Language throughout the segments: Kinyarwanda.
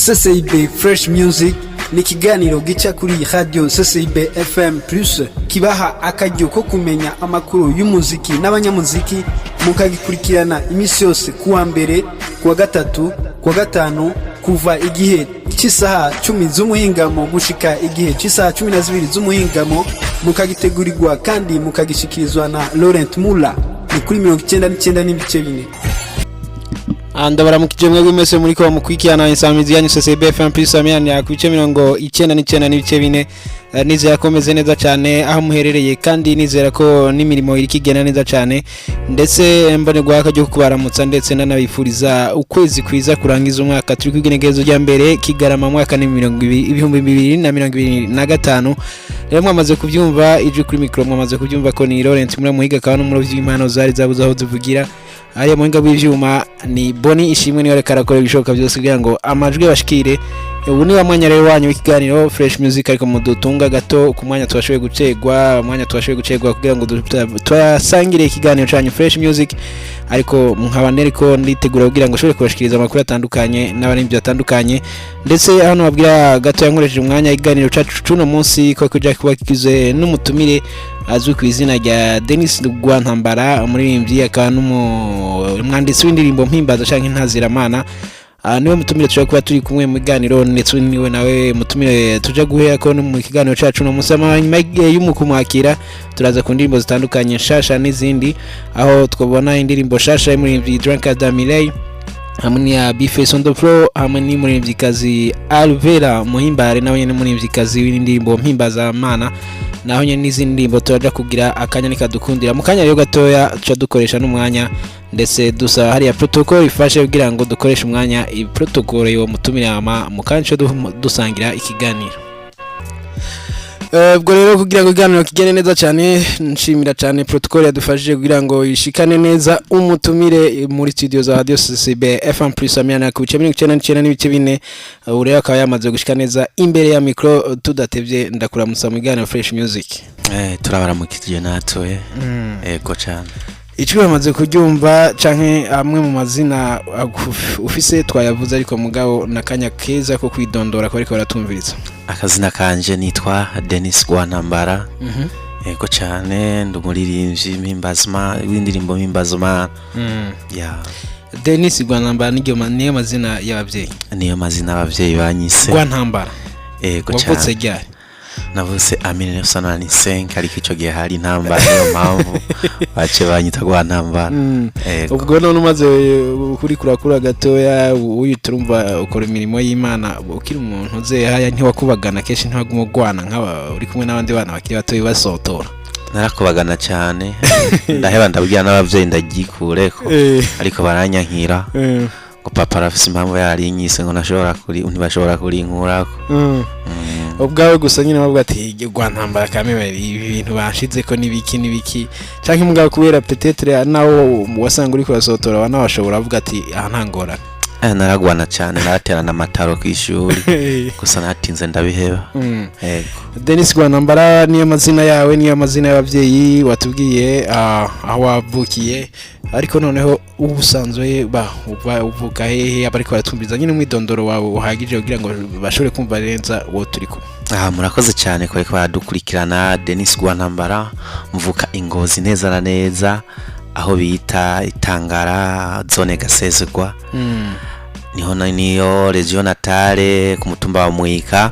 CCIB Fresh Music ni kiganiro gica kuri radio CCIB FM Plus kibaha akaryo ko kumenya amakuru y'umuziki n'abanyamuziki mukagikurikirana imisi yose kuwa mbere, kuwa gatatu, kuwa gatanu kuva igihe cy'isaha 10 z'umuhingamo gushika igihe cy'isaha 12 z'umuhingamo mukagitegurirwa kandi mukagishikirizwa na Laurent Mula ni kuri 99.4. Andabara mukije mwebwe mwese muri ko mukwikirana insamizi yanyu CCB FM Plus amyanya ya kwice 99.4 nizera yakomeze neza cyane aho muherereye kandi nizera ko n'imirimo iri kigena neza cyane ndetse mbonerwa akajyo kubaramutsa ndetse nanabifuriza ukwezi kwiza kurangiza umwaka turi kwigenegezo rya mbere kigarama mwaka ni 2025 rero mwamaze kubyumva ije kuri micro mwamaze kubyumva ko ni Laurent muri muhiga kandi umurovyi impano zari zabuze aho zivugira aya muhinga bw'ivyuma ni Boni ishimwe niyo rekara ko bishoboka byose kugira ngo amajwi bashikire ubu ni wamwanya rero wanyu w'ikiganiro Fresh Music ariko mudutunga gato ku mwanya twashoboye gucegwa kugira ngo twasangire ikiganiro cyanyu Fresh Music ariko nkabane ko nditegura kugira ngo shobore kubashikiriza amakuru atandukanye n'abarimvye atandukanye ndetse hano babwira gato yankoresheje umwanya ikiganiro cyacu cuno munsi ko kuja kubakize n'umutumire azwi ku izina rya Denis Rwantambara umuririmbyi akaba n'umwanditsi w'indirimbo mpimbaza canke ntaziramana niwe mutumire tuje kuba turi kumwe mu kiganiro ndetse niwe nawe mutumire tuje guhera ko mu kiganiro cyacu no musama y'umukumwakira turaza ku ndirimbo zitandukanye shasha n'izindi aho twabona indirimbo shasha muri Drunkard Miley hamwe ya Biface on the floor hamwe ni muririmbyikazi Alvera Muhimbare nawe nyene muririmbyikazi w'indirimbo mpimbaza mana naho nyene n'izindi ndirimbo turaja kugira akanya nikadukundira mu kanya yo gatoya tuca dukoresha n'umwanya ndetse dusa hari ya protocol ifashe kugira ngo dukoreshe umwanya i protocol yo mutumire ama mu kanya dusangira ikiganiro ubwo rero kugira ngo iganiro kigene neza cyane nshimira cyane protocol yadufashije kugira ngo ishikane neza umutumire muri studio za Radio CCB FM Plus amyana ku 99.4 ureba akaba yamaze gushika neza imbere ya micro tudatevye ndakuramutsa mu iganiro Fresh Music turabaramukije natwe ego cyane icyo bamaze kuryumva canke amwe mu mazina ufise twayavuze ariko mugabo nakanya keza ko kwidondora ko ariko baratumviriza akazina kanje nitwa Denis Rwantambara ego cyane ndumuririmbyi mpimbazima w'indirimbo mpimbazima Denis Rwantambara niyo mazina y'abavyeyi niyo mazina y'abavyeyi banyise Rwantambara ego cyane wavutse ryari navuse 1995 ariko ico gihe hari intambara niyo mpamvu bace banyita Rwantambara ubwo none umaze kuri kurakura gatoya uyiturumva ukora imirimo y'Imana ukiri umuntu ze haya ntiwakubagana kenshi ntibagumugwana nk'aba uri kumwe n'abandi bana bakiri bato basotora narakubagana cyane ndaheba ndabwira n'abavyeyi ndagikureko ariko baranyankira ngo papa arafise impamvu yari inyise ngo ntibashobora kurinkurako ubwawe gusa nyine bavuga ati Rwantambara kamemera ibintu bashize ko nibiki canke mugabo kubera peut-être nawo wasanga uri kurasotora wana bashobora bavuga ati aha ntangora naragwana cyane naraterana amataro kwishuri gusa natinze ndabiheba yego Denis Rwantambara niyo mazina yawe niyo mazina y'abavyeyi watubwiye aho wavukiye ariko noneho ubusanzwe uvuga hehe abariko baratumbiza nyine mwidondoro wawe uhagije kugira ngo bashobore kumva neza wo turiko murakoze cyane ko baradukurikirana Denis Rwantambara mvuka Ingozi neza na neza aho bita Itangara zone Gasezerwa niyo region natale ku mutumba wa Muhika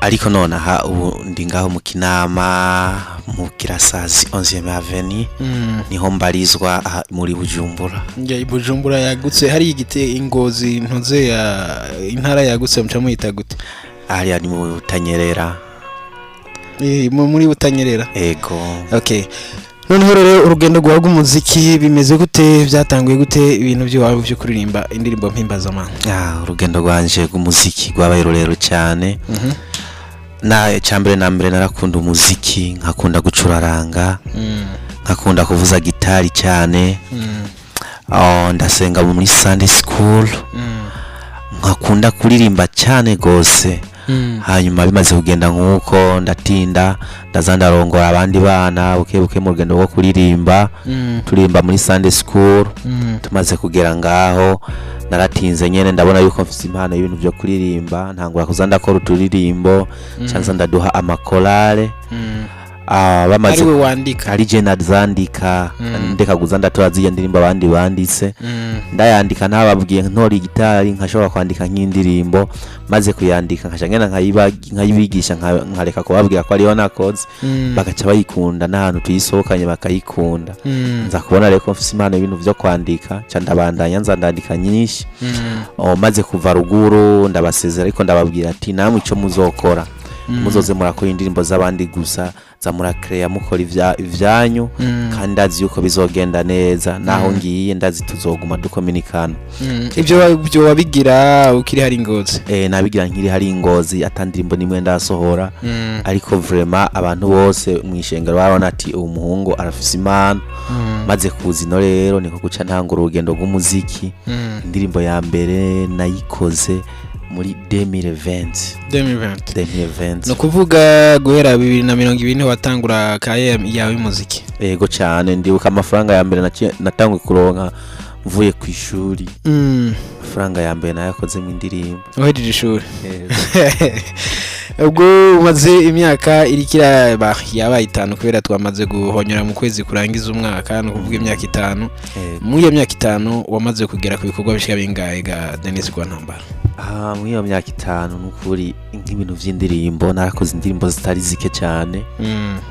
ariko none aha ubu ndi ngaho mu Kinama mu Kirasazi 11e Avenue niho mbarizwa muri Bujumbura Bujumbura yagutse hari igite Ingozi ntuze ya intara yagutse muca muhita gute ari mu Butanyerera muri Butanyerera ego okay noneho rero urugendo rwa rw'umuziki bimeze gute byatanguye gute ibintu byo kuririmba indirimbo mpimbazamana urugendo rwanje rw'umuziki rwabaye rurero cyane na cyambere na mbere narakunda umuziki nkakunda gucuraranga nkakunda kuvuza gitari cyane ndasenga muri Sunday school nkakunda kuririmba cyane gose hanyuma bimaze kugenda nkuko ndatinda ndazandarongora abandi bana buke mu rugendo rwo kuririmba turimba muri Sunday school tumaze kugera ngaho naratinze nyene ndabona yuko mfise impano y'ibintu byo kuririmba ntangura kuza ndakora uturirimbo canza ndaduha amakolare bamaze ariwe wandika ari je nazandika ndeka kuza ndatora ziye ndirimbo abandi banditse ndayandika ntababwiye ntori gitari nkashobora kwandika nk'indirimbo maze kuyandika nkashangena nkayibigisha nkareka kubabwira ko ariyo nakoze bagaca bayikunda n'ahantu tuyisohokanye bakayikunda nza kubona reko mfise impano y'ibintu byo kwandika ca ndabandanya nza ndandika nyinshi maze kuva ruguru ndabasezera ariko ndababwira ati namwe ico muzokora muzoze murakora indirimbo z'abandi gusa za murakreya mukora ivyanyu kandi ndazi yuko bizogenda neza naho ngiye ndazi tuzoguma dukominikana ibyo wabigira ukiri hari Ngozi nabigira nkiri hari Ngozi atandirimbo nimwe ndasohora ariko vraiment abantu bose mwishengero barona ati uwo muhungu arafise imana maze kuzino rero niko guca ntangura urugendo rw'umuziki indirimbo ya mbere nayikoze muri 2020 no kuvuga guhera 2020 watangura kaye yawe muziki yego cyane ndibuka amafaranga ya mbere natanguye kuronka mvuye ku ishuri amafaranga ya mbere nayakoze mu indirimbo uhejeje ishuri ubwo umaze imyaka irikira yabaye 5 kubera twamaze guhonyora mu kwezi kurangiza umwaka no kuvuga imyaka 5 mu iyo myaka 5 wamaze kugera ku bikorwa bishika bingahe ga Denis Rwantambara mu iyo myaka 5 n'ukuri nk'ibintu vy'indirimbo narakoze indirimbo zitari zike cyane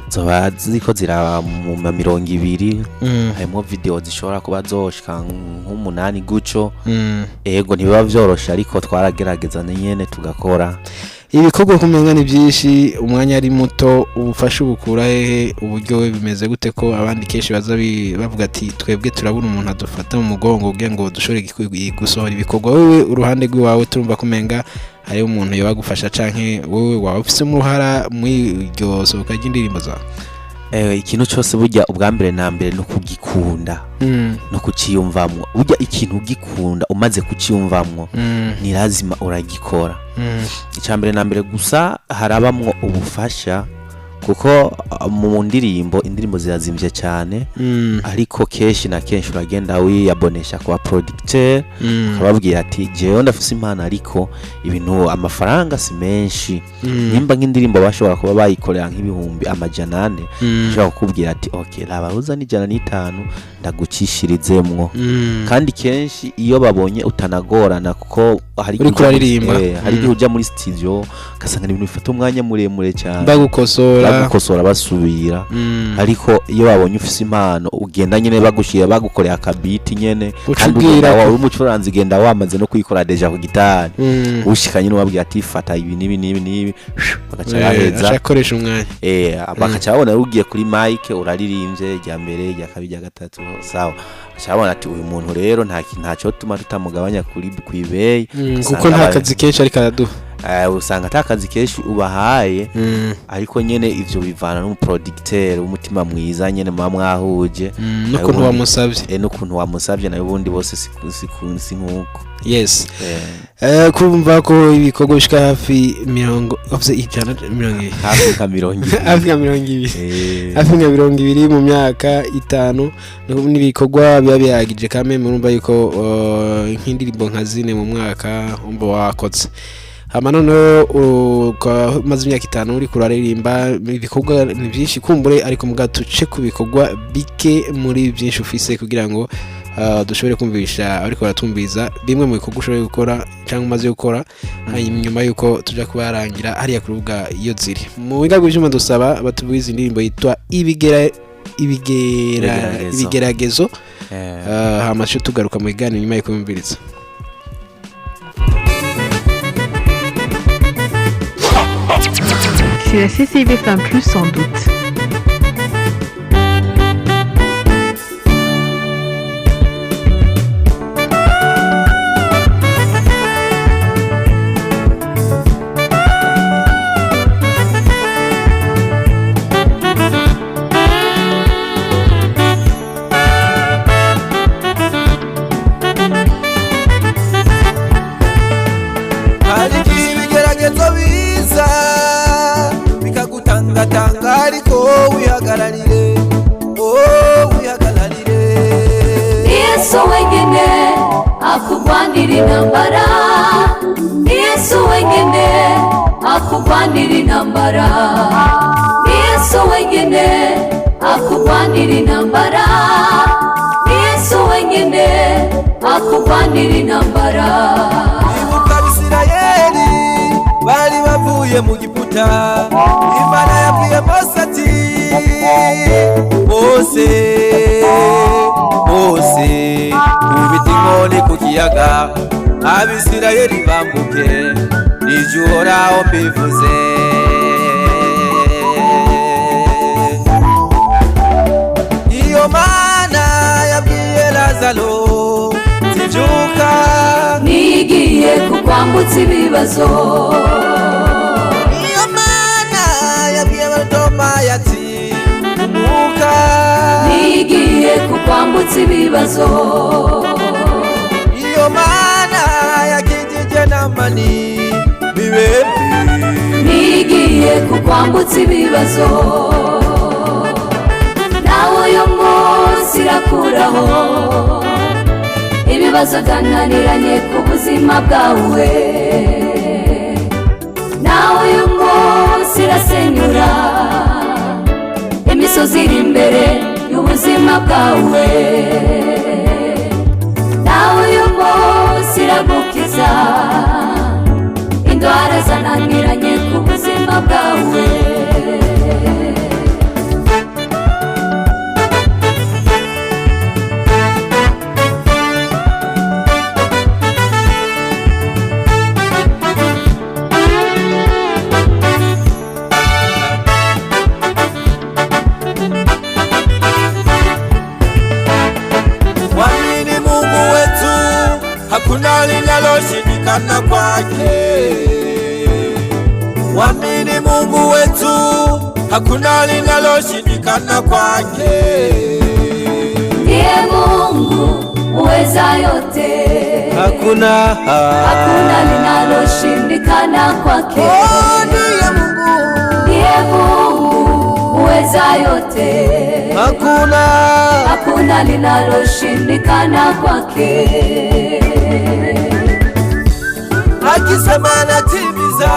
zoba ziko zira mu 200 harimo video zishobora kuba zoshika nk'umunani guco ego ntibiba vyorosha ariko twaragerageza nyene tugakora ibikorwa kumenga ni byinshi umwanya ari muto ubufasha ubukura hehe uburyo we bimeze gute ko abandi keshi baza bavuga ati twebwe turabura umuntu adufata mu mugongo ugiye ngo dushore gusohora ibikorwa wewe uruhande rw'iwawe turumva kumenga hari umuntu yabagufasha canke wowe wawe ufise mu ruhara mu iryo sohoka ry'indirimbo zawe ikintu cyose burya ubwambere na mbere no kugikunda no kuciyumvamwo burya ikintu ugikunda umaze kuciyumvamwo ni lazima uragikora icyambere na mbere gusa harabamwo ubufasha kuko mu indirimbo zirazimvye cyane ariko keshi na kenshi uragenda wiyabonesha kwa producteur akababwira ati jewe ndafise impano ariko ibintu amafaranga si menshi nimba nk'indirimbo bashobora kuba bayikorera nk'ibihumbi amajana 4 ashobora kukubwira ati okay labaruza ni 150 ndagucishirizemwo kandi kenshi iyo babonye utanagorana kuko hari igihe uja muri studio kasanga ibintu bifata umwanya muremure cyane bagukosora basubira ariko iyo babonye ufise impano ugenda nyene bagushira bagukorera akabiti nyene kandi uri umucuranzi genda wamaze no kuyikora deja ku gitari ushikanye n'ubabwira ati fata ibi nibi bagaca baheza akoresha umwanya bakaca babona ugiye kuri mic uraririmbye rya mbere rya kabiri rya gatatu sawa cyabona ati uyu muntu rero ntacyo tuma tutamugabanya kuri kwibeye kuko nta kazi kenshi ariko araduha usanga atakazi kenshi ubahaye ariko nyene ivyo bivana n'umuproducteur umutima mwiza nyene mwahuje n'ukuntu wamusavye nayo ubundi bose sikunsi nkuko yes kumva ko ibikorwa bishika hafi 120 hafi 200 mu myaka 5 n'ibikorwa biba bihagije kame murumva yuko nk'indirimbo nka zine mu mwaka umbo wakotse none maze imyaka 5 uri kuraririmba ibikorwa ni byinshi kumbure ariko mugatuce ku bikorwa bike muri byinshi ufise kugira ngo dushobore kumvisha ariko baratumbiza bimwe mu bikorwa ushobora gukora cyangwa umaze gukora nyuma yuko tuja kubarangira hariya ku rubuga iyo ziri mu biga by'uma dusaba batubiza indirimbo yitwa ibigeragezo hamashe tugaruka mu igana nyuma yo kumviriza. C'est la CCIB Femme Plus sans doute. Ariko intambara ni Yesu wenyine akugwanira intambara ni Yesu wenyine akugwanira intambara ni Yesu wenyine akugwanira intambara. Ibuka Abisirayeli bari bavuye mu Giputa, Imana yabwiye Mose ati Mose ubita inkoni ku kiyaga Abisirayeli bambuke, nijye Uhoraho mbivuze. Iyo Mana yabwiye Lazaro zibyuka, nigiye kukwambutsa ibibazo. iyo Mana yabwiye Barutimayo ati umuka, nigiye kukwambutsa ibibazo. iyo Mana yakijije Namani bibembe, nigiye kukwambutsa ibibazo. nawe uyu munsi irakuraho ibibazo byananiranye ku buzima bwawe. nawe uyu munsi irasenyura imisozi iri imbere y'ubuzima bwawe. nawe uyu munsi iragukiza indwara zananiranye ku buzima bwawe. Mwamini Mungu wetu, hakuna linaloshindikana kwake. Mwamini Mungu wetu, hakuna linaloshindikana kwake. Ndiye Mungu uweza yote, Hakuna linaloshindikana kwake. Ndiye Mungu, Ndiye Mungu uweza yote, hakuna linaloshindikana kwake. akisema natimiza.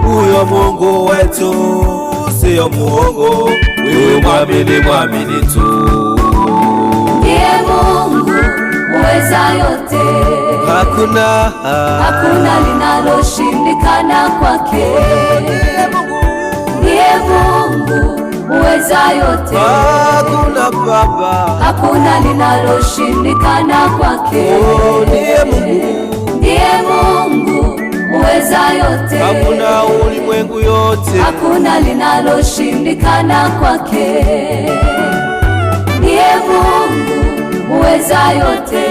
Huyo Mungu wetu sio muongo, wewe mwamini tu. Ndiye Mungu uweza yote, hakuna linaloshindikana kwake. Ndiye Mungu uweza yote, hakuna linaloshindikana kwake. Ndiye Mungu uweza yote, hakuna ulimwengu yote, hakuna linaloshindikana kwake. Ndiye Mungu uweza yote,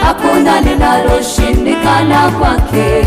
hakuna linaloshindikana kwake.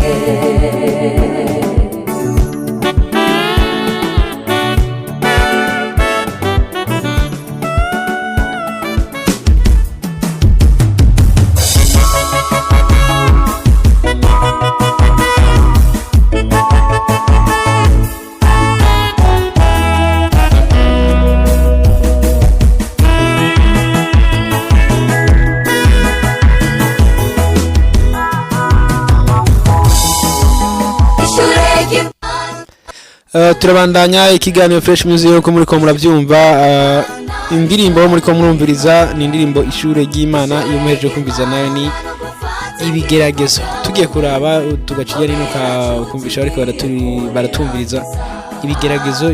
turabandanya ikiganiro Fresh Music ko muri ko murabyumva. Indirimbo muri ko murumviriza ni indirimbo Ishure ry'Imana iyo muheje kumviza nayo ni ibigeragezo. Tugiye kuraba tugaciye rino kumvisha ariko baratumviriza ibigeragezo.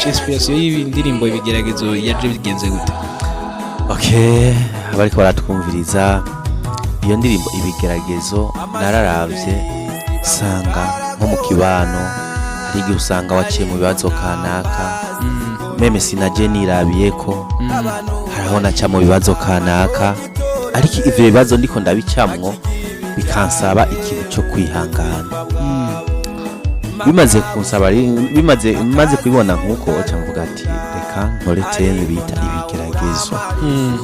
Inspiration y'indirimbo ibigeragezo yaje bigenze gute? Okay, abariko baratwumviriza iyo ndirimbo ibigeragezo nararavye sanga nko mu kibano hari igihe usanga waciye mu bibazo kanaka, meme sinaje nirabiye ko haraho naca mu bibazo kanaka, ariko ivyo bibazo ndiko ndabicamwo bikansaba ikintu cyo kwihangana. Bimaze kunsaba bimaze kubibona nkuko aca mvuga ati reka nkore tene bita ibigeragezo.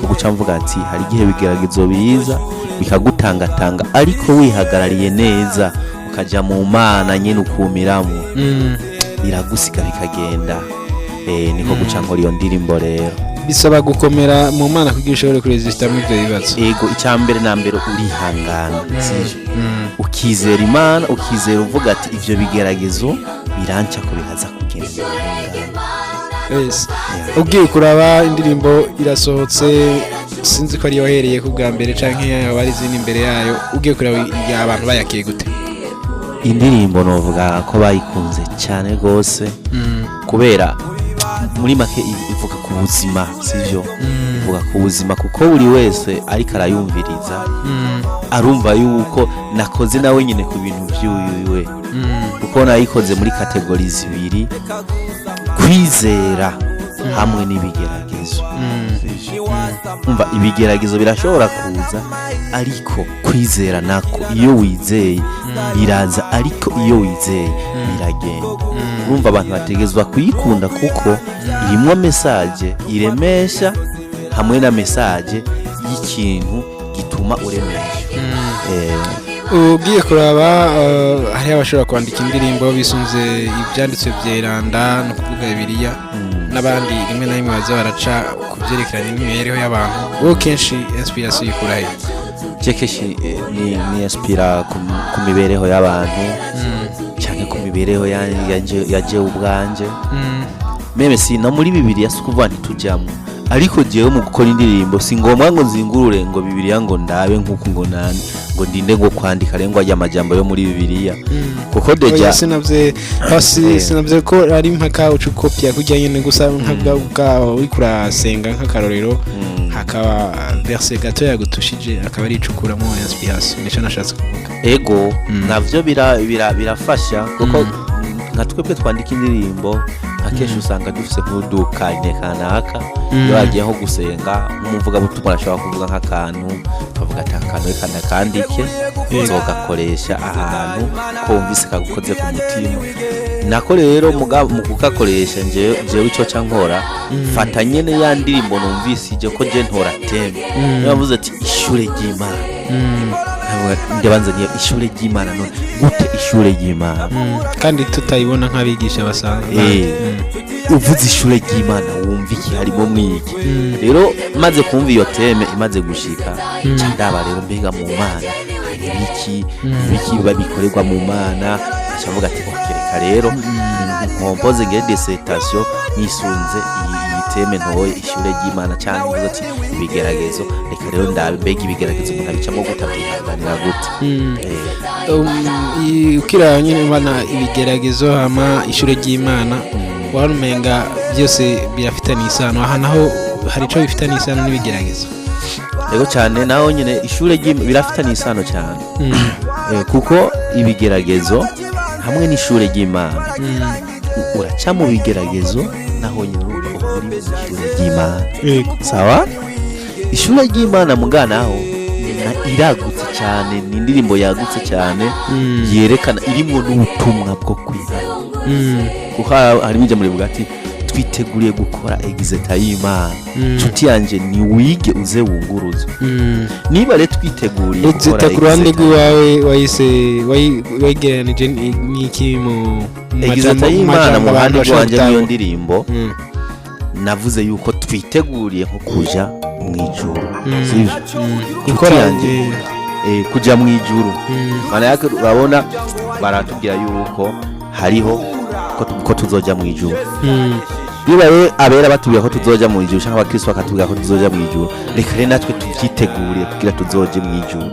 Kuko uca mvuga ati hari igihe bigeragezo biza bikagutangatanga, ariko wihagarariye neza ukaja mu Mana nyine ukumiramo, biragusiga bikagenda. Niko guca nkora iyo ndirimbo rero. bisaba gukomera mu mana kugira ushobore kuresista muri ibyo bibazo. Ego icyambere na mbere urihangana sije ukizera Imana ukizera uvuga ati ivyo bigeragezo biranca ko bihaza kugenda. Yes. Ugiye kuraba indirimbo irasohotse sinzi ko ari yohereye ku bwa mbere canke abari izindi imbere yayo ugiye kuraba abantu bayakiye gute? Indirimbo novuga ko bayikunze cyane gose kubera muri make ivuga ku buzima sivyo ivuga ku buzima kuko buri wese ariko arayumviriza arumva yuko nakoze nawe nyine ku bintu by'uyuwe kuko nayikoze muri kategori zibiri kwizera hamwe n'ibigeragezo. Umva ibigeragezo birashobora kuza ariko kwizera nako iyo wizeye biraza ariko iyo wizeye biragenda. Urumva abantu bategezwa kuyikunda kuko irimo message iremesha hamwe na message y'ikintu gituma uremesha. Ugiye kuraba hari abashobora kwandika indirimbo bisunze ibyanditswe byeranda no kuvuga Bibiliya n'abandi rimwe na rimwe baza baraca kubyerekeranye n'imibereho y'abantu. Wowe kenshi inspiration ikura he? Jekeshi ni inspira ku mibereho y'abantu cyane ku mibereho yaje ubwanje meme si no muri Bibiliya sukuvuga ntitujyamo ariko jewe mu gukora indirimbo singomwa ngo nzingurure ngo Bibiliya ngo ndabe nkuko ngo nani ngo ndinde ngo kwandika rengo ajya amajambo yo muri Bibiliya kuko deja sinavye hasi sinavye ko ari mpaka ucukopia kujya nyene gusa nkabwa wikurasenga nk'akarorero hakaba verse gato yagutushije akaba ari icukura mu inspiration nico nashatse kuvuga. Ego navyo birafasha kuko nka twebwe twandika indirimbo akenshi usanga dufise nk'udukanye kanaka iyo agiye nko gusenga umuvuga butumwa ashobora kuvuga nk'akantu bavuga ati akantu reka kandike uzogakoresha ahantu ko wumvise kagukoze ku mutima nako rero mu kugakoresha jewe ico cankora fata nyene ya ndirimbo numvise je ko je ntora teme yavuze ati ishure ry'Imana ndabanzanye ishure ry'Imana none gute ishure ry'Imana kandi tutayibona nk'abigisha basanga uvuze ishure ry'Imana wumva iki harimo mwiki rero maze kumva iyo teme imaze gushika cyandaba rero mbega mu Mana hari ibiki babikorerwa mu Mana acavuga ati okereka rero nkompoze ngere dissertation nisunze iyi teme ntoye ishure ry'Imana cyane uvuze ati ibigeragezo reka rero ndabe mbega ibigeragezo umuntu abicamo gutabyihanganira gute ukira nyine bana ibigeragezo hama ishure ry'Imana warumenga byose birafitanye isano aha naho hari ico bifitanye isano n'ibigeragezo. Yego cyane naho nyine ishure birafitanye isano cyane kuko ibigeragezo hamwe n'ishure ry'Imana uraca mu bigeragezo naho nyine uri mu ishure ry'Imana sawa. Ishure ry'Imana muganaho iragutse cyane ni indirimbo yagutse cyane yerekana irimo n'ubutumwa bwo kwiga kuko harimo ijambo rivuga ati twiteguriye gukora exeta y'Imana nshuti yanje ni wige uze wunguruze niba rero twiteguriye gukora exeta ku ruhande rwawe wayise wayigeranije n'iki mu exeta y'Imana mu ruhande rwanje niyo ndirimbo navuze yuko twiteguriye nko kuja mu ijuru gukora yanje kuja mu ijuru mana yake urabona baratubwira yuko hariho ko tuzoja mu ijuru biba abera batubwira ko tuzoja mu ijuru cyangwa abakristo bakatubwira ko tuzoja mu ijuru reka rero natwe tuvyiteguriye kugira tuzoje mu ijuru.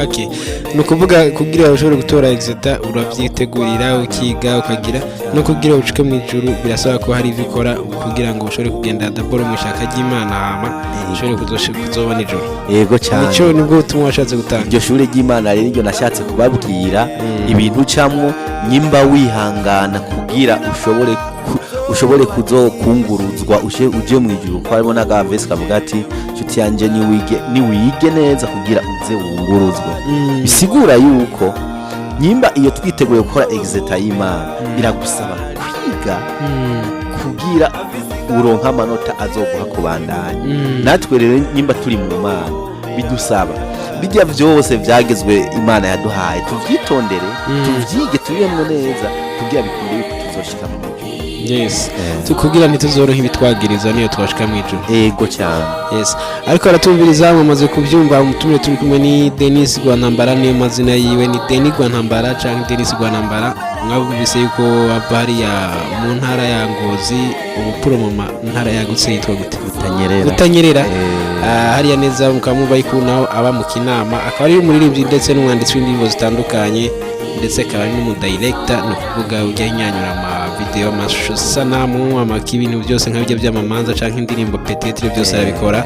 Okay nukuvuga kugira ushobore gutora exeta uravyitegurira ukiga ukagira no kugira ucuke mu ijuru birasaba ko hari ivyo ukora kugira ngo ushobore kugenda daboro mu shaka ry'Imana hama ushobore kuzobona ijuru. Yego cyane nico nibwo utumwa washatse gutanga iryo shure ry'Imana rero iryo nashatse kubabwira ibintu camwo nyimba wihangana kugira ushobore kuzokunguruzwa uje mu ijuru ko harimo n'agavesi kavuga ati nshuti yanje ni wige neza kugira uze wunguruzwe bisigura yuko nyimba iyo twiteguye gukora exeta y'Imana biragusaba kwiga kugira uronka amanota azoguha kubandanya natwe rero nyimba turi mu Mana bidusaba bijya byose byagezwe Imana yaduhaye tuvyitondere tuvyige tubiyemo neza kugira bikunde yuko tuzoshika mu yes tukubwira ntituzoroha ibitwagiriza niyo twashika mu ijuru ego cyane yes ariko aratumviriza mumaze kubyumva umutumire turi kumwe ni Denis Rwantambara niyo mazina yiwe ni Denis Rwantambara cyangwa Denis Rwantambara mwabumvise yuko bari ya mu ntara ya Ngozi ubupuro mu ntara yagutse yitwa gute Butanyerera hariya neza mukamumva ikunaho aba mu Kinama akaba ari umuririmbyi ndetse n'umwanditsi w'indirimbo zitandukanye ndetse akaba ari n'umudirector no kuvuga ujya nyanyura ama video amashusho sanamu ibintu byose nk'ibyo by'amamanza canke indirimbo petetre byose arabikora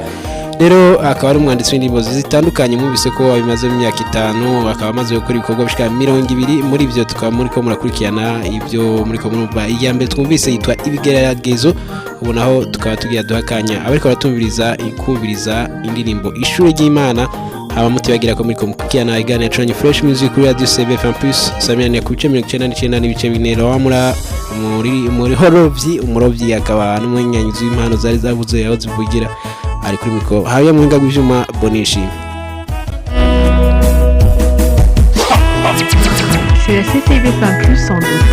rero akaba ari umwanditsi w'indirimbo zitandukanye mwumvise ko abimaze mu myaka 5 akaba amaze gukora ibikorwa bishika 200 muri ivyo tukaba muri ko murakurikirana ivyo muri ko murumva iyambere twumvise yitwa Ibigeragezo ubu naho tukaba tugiye duhakanya abariko baratumviriza ikubiriza indirimbo Ishure ry'Imana aba mutibagira ko muri ko mukukirana igane Tranye Fresh Music kuri Radio CBFM Plus samyane ku 1999 n'ibice binero wa muri horovyi umurovyi akaba n'umunyanyuzi w'impano zari zavuze yaho zivugira ari kuri mikro hariya muhinga gw'ivyuma Bonishi. C'est la CCBFM Plus sans doute.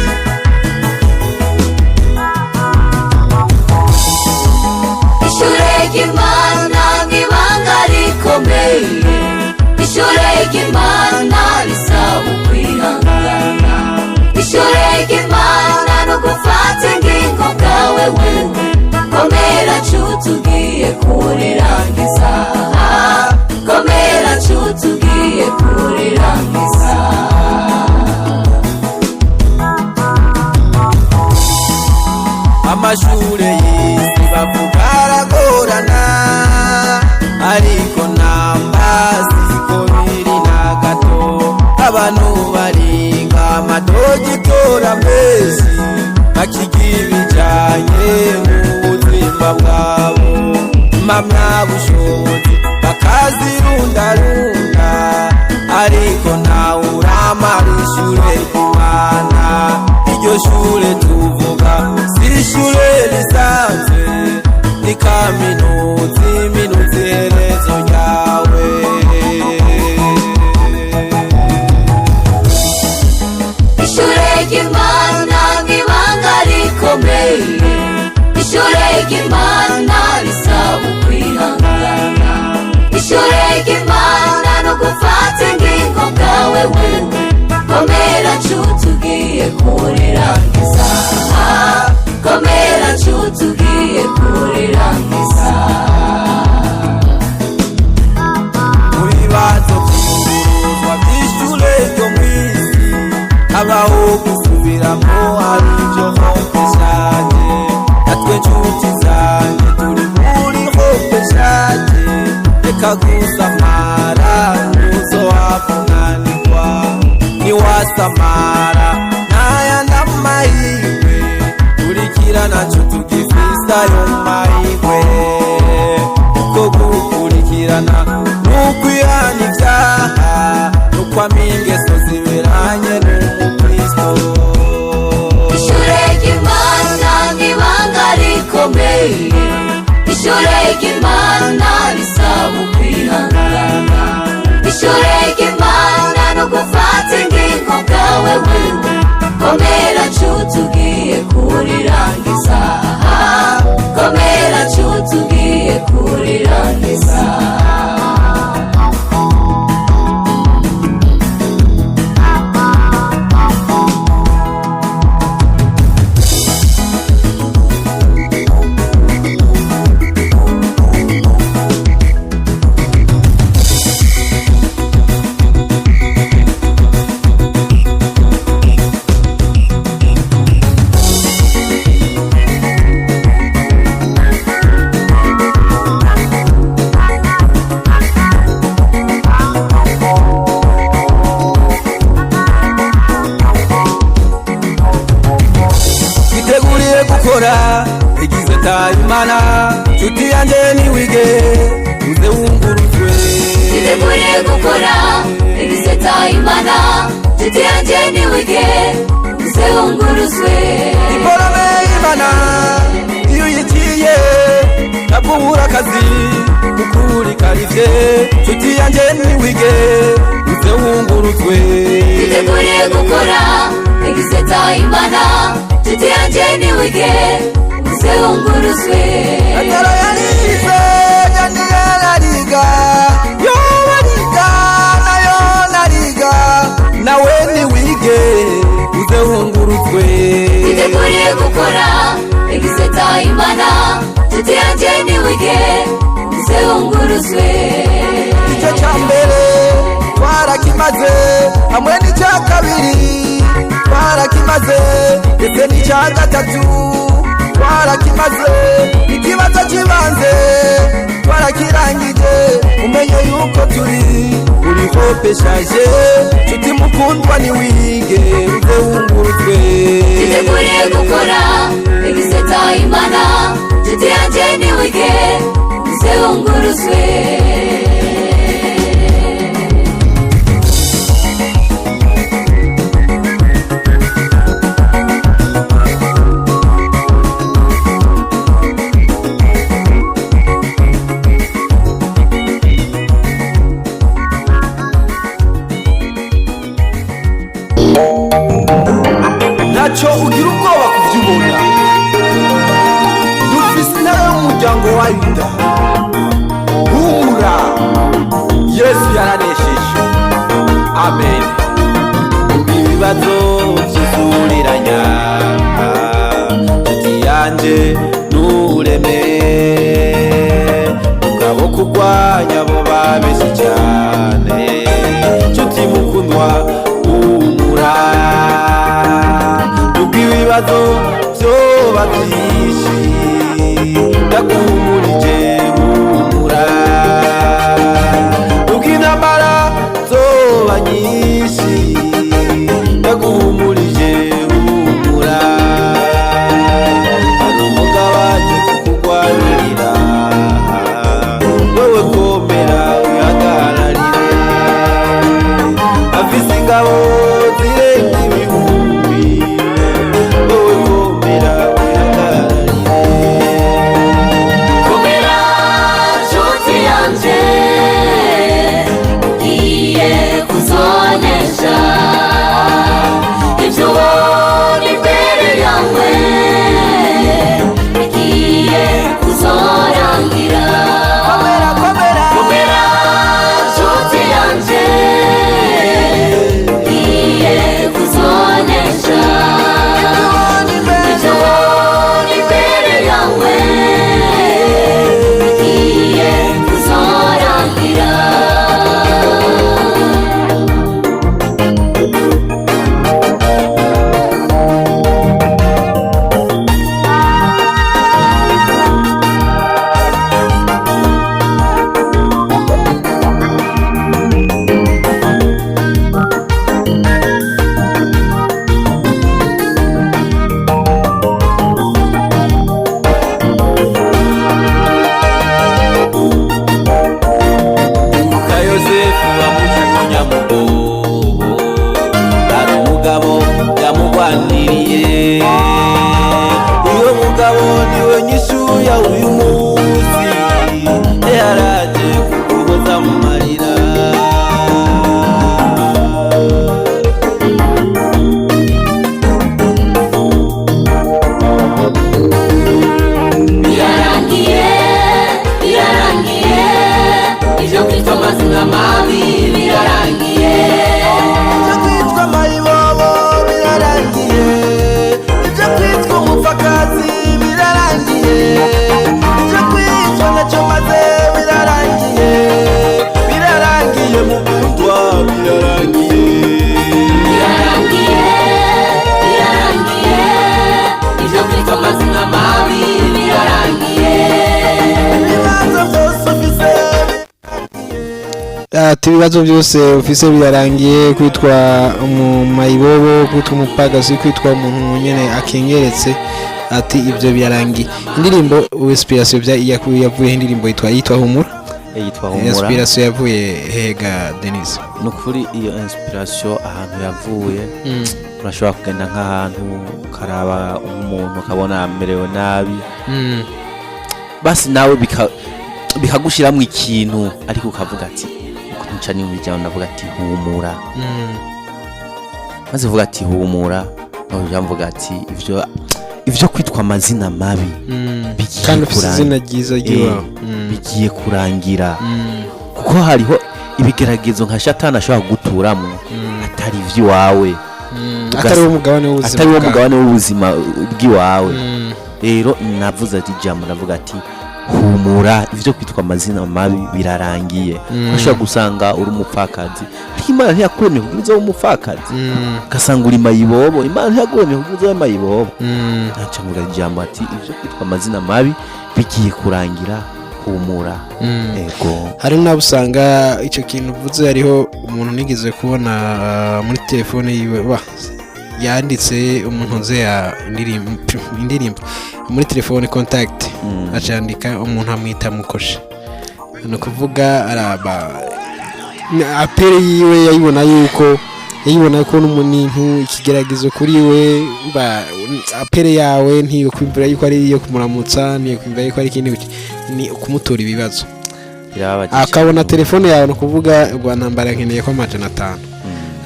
Ishure ry'Imana n'ibanga rikomeye, ishure ry'Imana risaba ukwihangana, ishure ry'Imana no gufata ingingo bwawe wewe, komera nshuti ugiye kurirangiza, komera nshuti ugiye kurirangiza. Amashure y'isi bavuga aragorana ariko ntambazi ko biri na gato abantu bariga amadogitora mezi bakigira ibijanye n'ubuzima bwabo impamyabushobozi bakazirundarunda ariko ntawe uramara ishure ry'Imana iryo shure tuvuga si ishure risanzwe ni kaminuza iminuza iherezo ryawe ishure ry'Imana n'ibanga rikomeye ishure ry'Imana risaba ukwihangana ishure ry'Imana no gufata ingingo bwawe wewe komera nshuti ugiye kurirangiza komera nshuti ugiye kurirangiza muri bazo by'uruzwa by'ishure ryo mw'isi habaho gusubiramo hari ibyo hope shaje natwe nshuti zanjye turi muri hope shaje reka gusamara ntuzohakunanirwa niwasamara n'ayandi amahirwe kurikirana nshuti ugifise ayo mahirwe kuko gukurikirana n'ukwihana ibyaha n'ukwama ingeso ziberanye n'umukristo ishure ry'Imana n'ibanga rikomeye ishure ry'Imana risaba ukwihangana ishure ry'Imana no gufata ingingo bwawe wewe komera nshuti ugiye kurirangiza komera nshuti ugiye kurirangiza igize tayimana nshuti yanjye niwige uze wunguruzwe iteguriye gukora igize tayimana nshuti yanjye niwige uze wunguruzwe iporome y'Imana iyo uyigiye ntabwo ubura akazi ukuri karivye nshuti yanjye niwige uze wunguruzwe iteguriye gukora egiseta imana nshuti yanjye niwige uzewunguruzwe ataro yarize yaniyarariga yobariga nayo nariga nawe niwige uzewunguruzwe iteguriye gukora egiseta imana nshuti yanjye niwige uzewunguruzwe icyo cya mbere twarakimaze hamwe n'icya kabiri twarakimaze ndetse n'icya gatatu twarakimaze ikibazo kibanze twarakirangije umenye yuko turi peshaje nshuti mukundwa niwige uzewunguruzwe iteguriye gukora egiseta imana nshuti yanjye niwige uzewunguruzwe ntacyo ugira ubwoba kubyibona dufise intebe y'umuryango wa yuda humura yesu yaranesheje amen ibibazo byuzuriranya nshuti yanjye ntureme mugabo kurwanya abo babeshye cyane nshuti mukundwa humura ibibazo byoba byinshi ndaguhumurije humura ubw'intambara zoba nyinshi ndaguhumurije humura hari umugabo aje kukurwanirira wowe komera wihagararire afise ingabo zirenga ibihumbi ibibazo byose ufise birarangiye kwitwa mayibobo kwitwa umupagasi kwitwa umuntu nyene akengeretse ati ibyo birarangiye indirimbo inspiration yavuye indirimbo yitwa humura inspiration yavuye hega Denise nukuri iyo inspiration ahantu yavuye urashobora kugenda nk'ahantu karaba umuntu ukabona amerewe nabi basi nawe bikagushiramwo ikintu ariko ukavuga ati nca ni wijyaho navuga ati humura maze uvuga ati humura yamvuga ati ivyo kwitwa amazina mabi kandi ufite izina ryiza ry'iwawe bigiye kurangira kuko hariho ibigeragezo nka shatani ashobora guturamo atari ivy'iwawe atari wo mugabane w'ubuzima bw'iwawe rero navuze ati jambo navuga ati humura ivyo kwitwa amazina mabi birarangiye ushobora gusanga uri umupfakazi Imana ntiyakuremye kugira umupfakazi gasanga uri mayibobo Imana ntiyakuremye kugira mayibobo ntacamura jambo ati ivyo kwitwa amazina mabi bigiye kurangira humura ego hari nabusanga ico kintu uvuze hariho umuntu nigeze kubona muri telefone yiwe yanditse umuntu nze ya indirimbo muri telefone contact acandika umuntu amwita Mukoshe no kuvuga araba apere yiwe yayibona ko n'umuntu ikigeragezo kuri we apere yawe ntiyo kwibura yuko ari iyo kumuramutsa niyo kwibura yuko ari ikindi ni kumutora ibibazo akabona telefone yawe no kuvuga rwanambara nkeneye ko amajana 5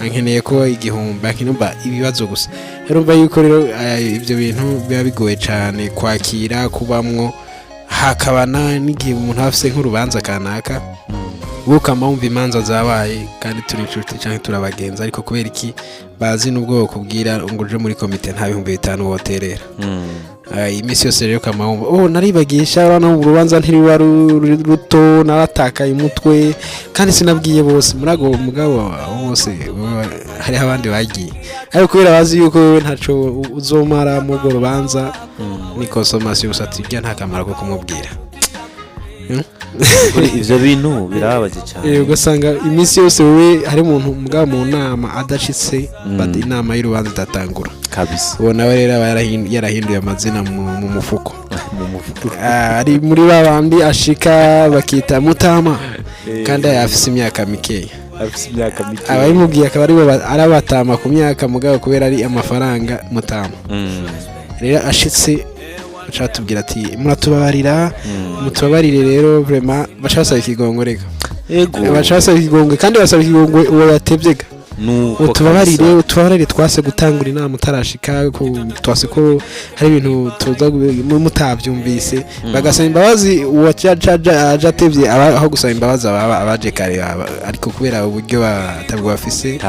ankeneye ko igihumbi akinumba ibibazo gusa urumva yuko rero ibyo bintu biba bigoye cyane kwakira kubamwo hakabana n'igihe umuntu afise nk'urubanza kanaka ukama wumva imanza zabaye kandi turi inshuti cyangwa turabagenza ariko kubera iki bazi n'ubwoko kubwira ngo uje muri komite nta 500 woterera imisi yose rero kama wumva naribagisha urana mu rubanza ntiriwa ruto naratakaye umutwe kandi sinabwiye bose murago mugabo bose hari abandi bagiye ariko kubera bazi yuko wewe ntaco uzomara mu go rubanza ni consommation usati bya nta kamara ko kumubwira kuri ivyo bintu birababaje cyane ugasanga imisi yose wewe hari umuntu mugabo mu nama adashitse badi inama y'urubanza datangura kabisa ubona we rero yarahinduye amazina mu mufuko ari muri babandi ashika bakita Mutama kandi afise imyaka mikeya abayimubwiye akaba ari arabatama ku myaka mugabo kubera ari amafaranga Mutama rero ashitse acatubwira ati muratubabarire rero vraiment bashasaba ikigongo rega yego bashasaba ikigongo kandi basaba ikigongo uwo yatevyega utubabarire twase gutangura inama utarashika twase ko hari ibintu tuza mutavyumvise bagasaba imbabazi uwacaja atevye aho gusaba imbabazi abaje kare ariko kubera uburyo batabwo bafise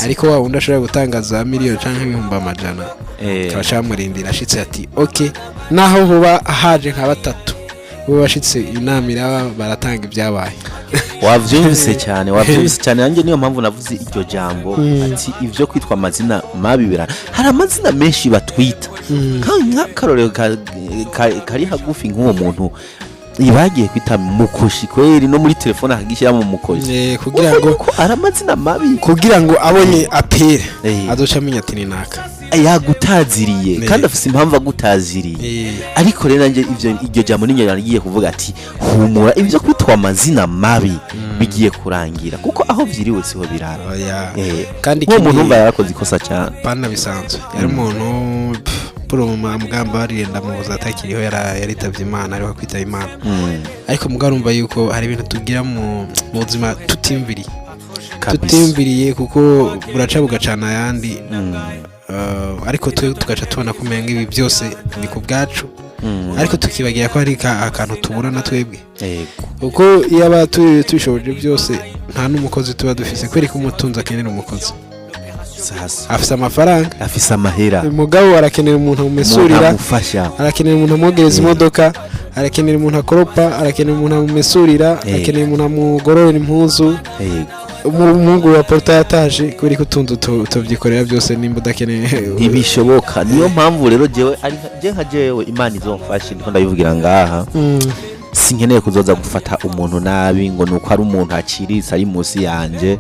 ariko wa undi ashobora gutangaza miliyoni canke 100,000 kabashamurindira ashitse ati okay naho huba haje nka batatu bo bashitse inama iraba baratanga ibyabaye wavyumvise cyane nanjye niyo mpamvu navuze iryo jambo ati ivyo kwitwa amazina mabi hari amazina menshi batwita karorero kari hagufi nk'uwo muntu ibagiye kwita Mukoshi kweri no muri telefone hagishyira mu Mukoshi kugira ngo aramazina mabi kugira ngo abonye apere azoca amenya ati ni naka yagutaziriye kandi afise impamvu agutaziriye ariko rero nanje iryo jambo ninyo yaragiye kuvuga ati humura ivyo kwitwa amazina mabi bigiye kurangira kuko aho vyiriwe siho birara kandi umuntu mba yarakoze ikosa cyane pana bisanzwe yari umuntu puro mu mugamba bariyenda mu buzatakiriho yaritavye Imana ariko kwitaba Imana ariko mugarumva yuko hari ibintu tugira mu buzima tutimviriye kuko buraca bugacana yandi ariko tugaca tubona kumenga ibi byose ni ku bwacu ariko tukibagira ko hari akantu tubura na twebwe kuko iyo aba tubishoboje byose nta n'umukozi tuba dufise kweri ko umutunzi akenera umukozi afise amafaranga afise amahera umugabo arakenera umuntu amumesurira arakenera umuntu amwogereza imodoka arakenera umuntu akoropa arakenera umuntu amumesurira arakenera umuntu amugororera impuzu umuhungu wa porta yataje kuri kutundu tuvyikorera byose nimba udakeneye ntibishoboka niyo mpamvu rero jewe Imana izomfashe ndiko ndabivugira ngaha sinkeneye kuzoza gufata umuntu nabi ngo nuko ari umuntu aciritse ari munsi yanje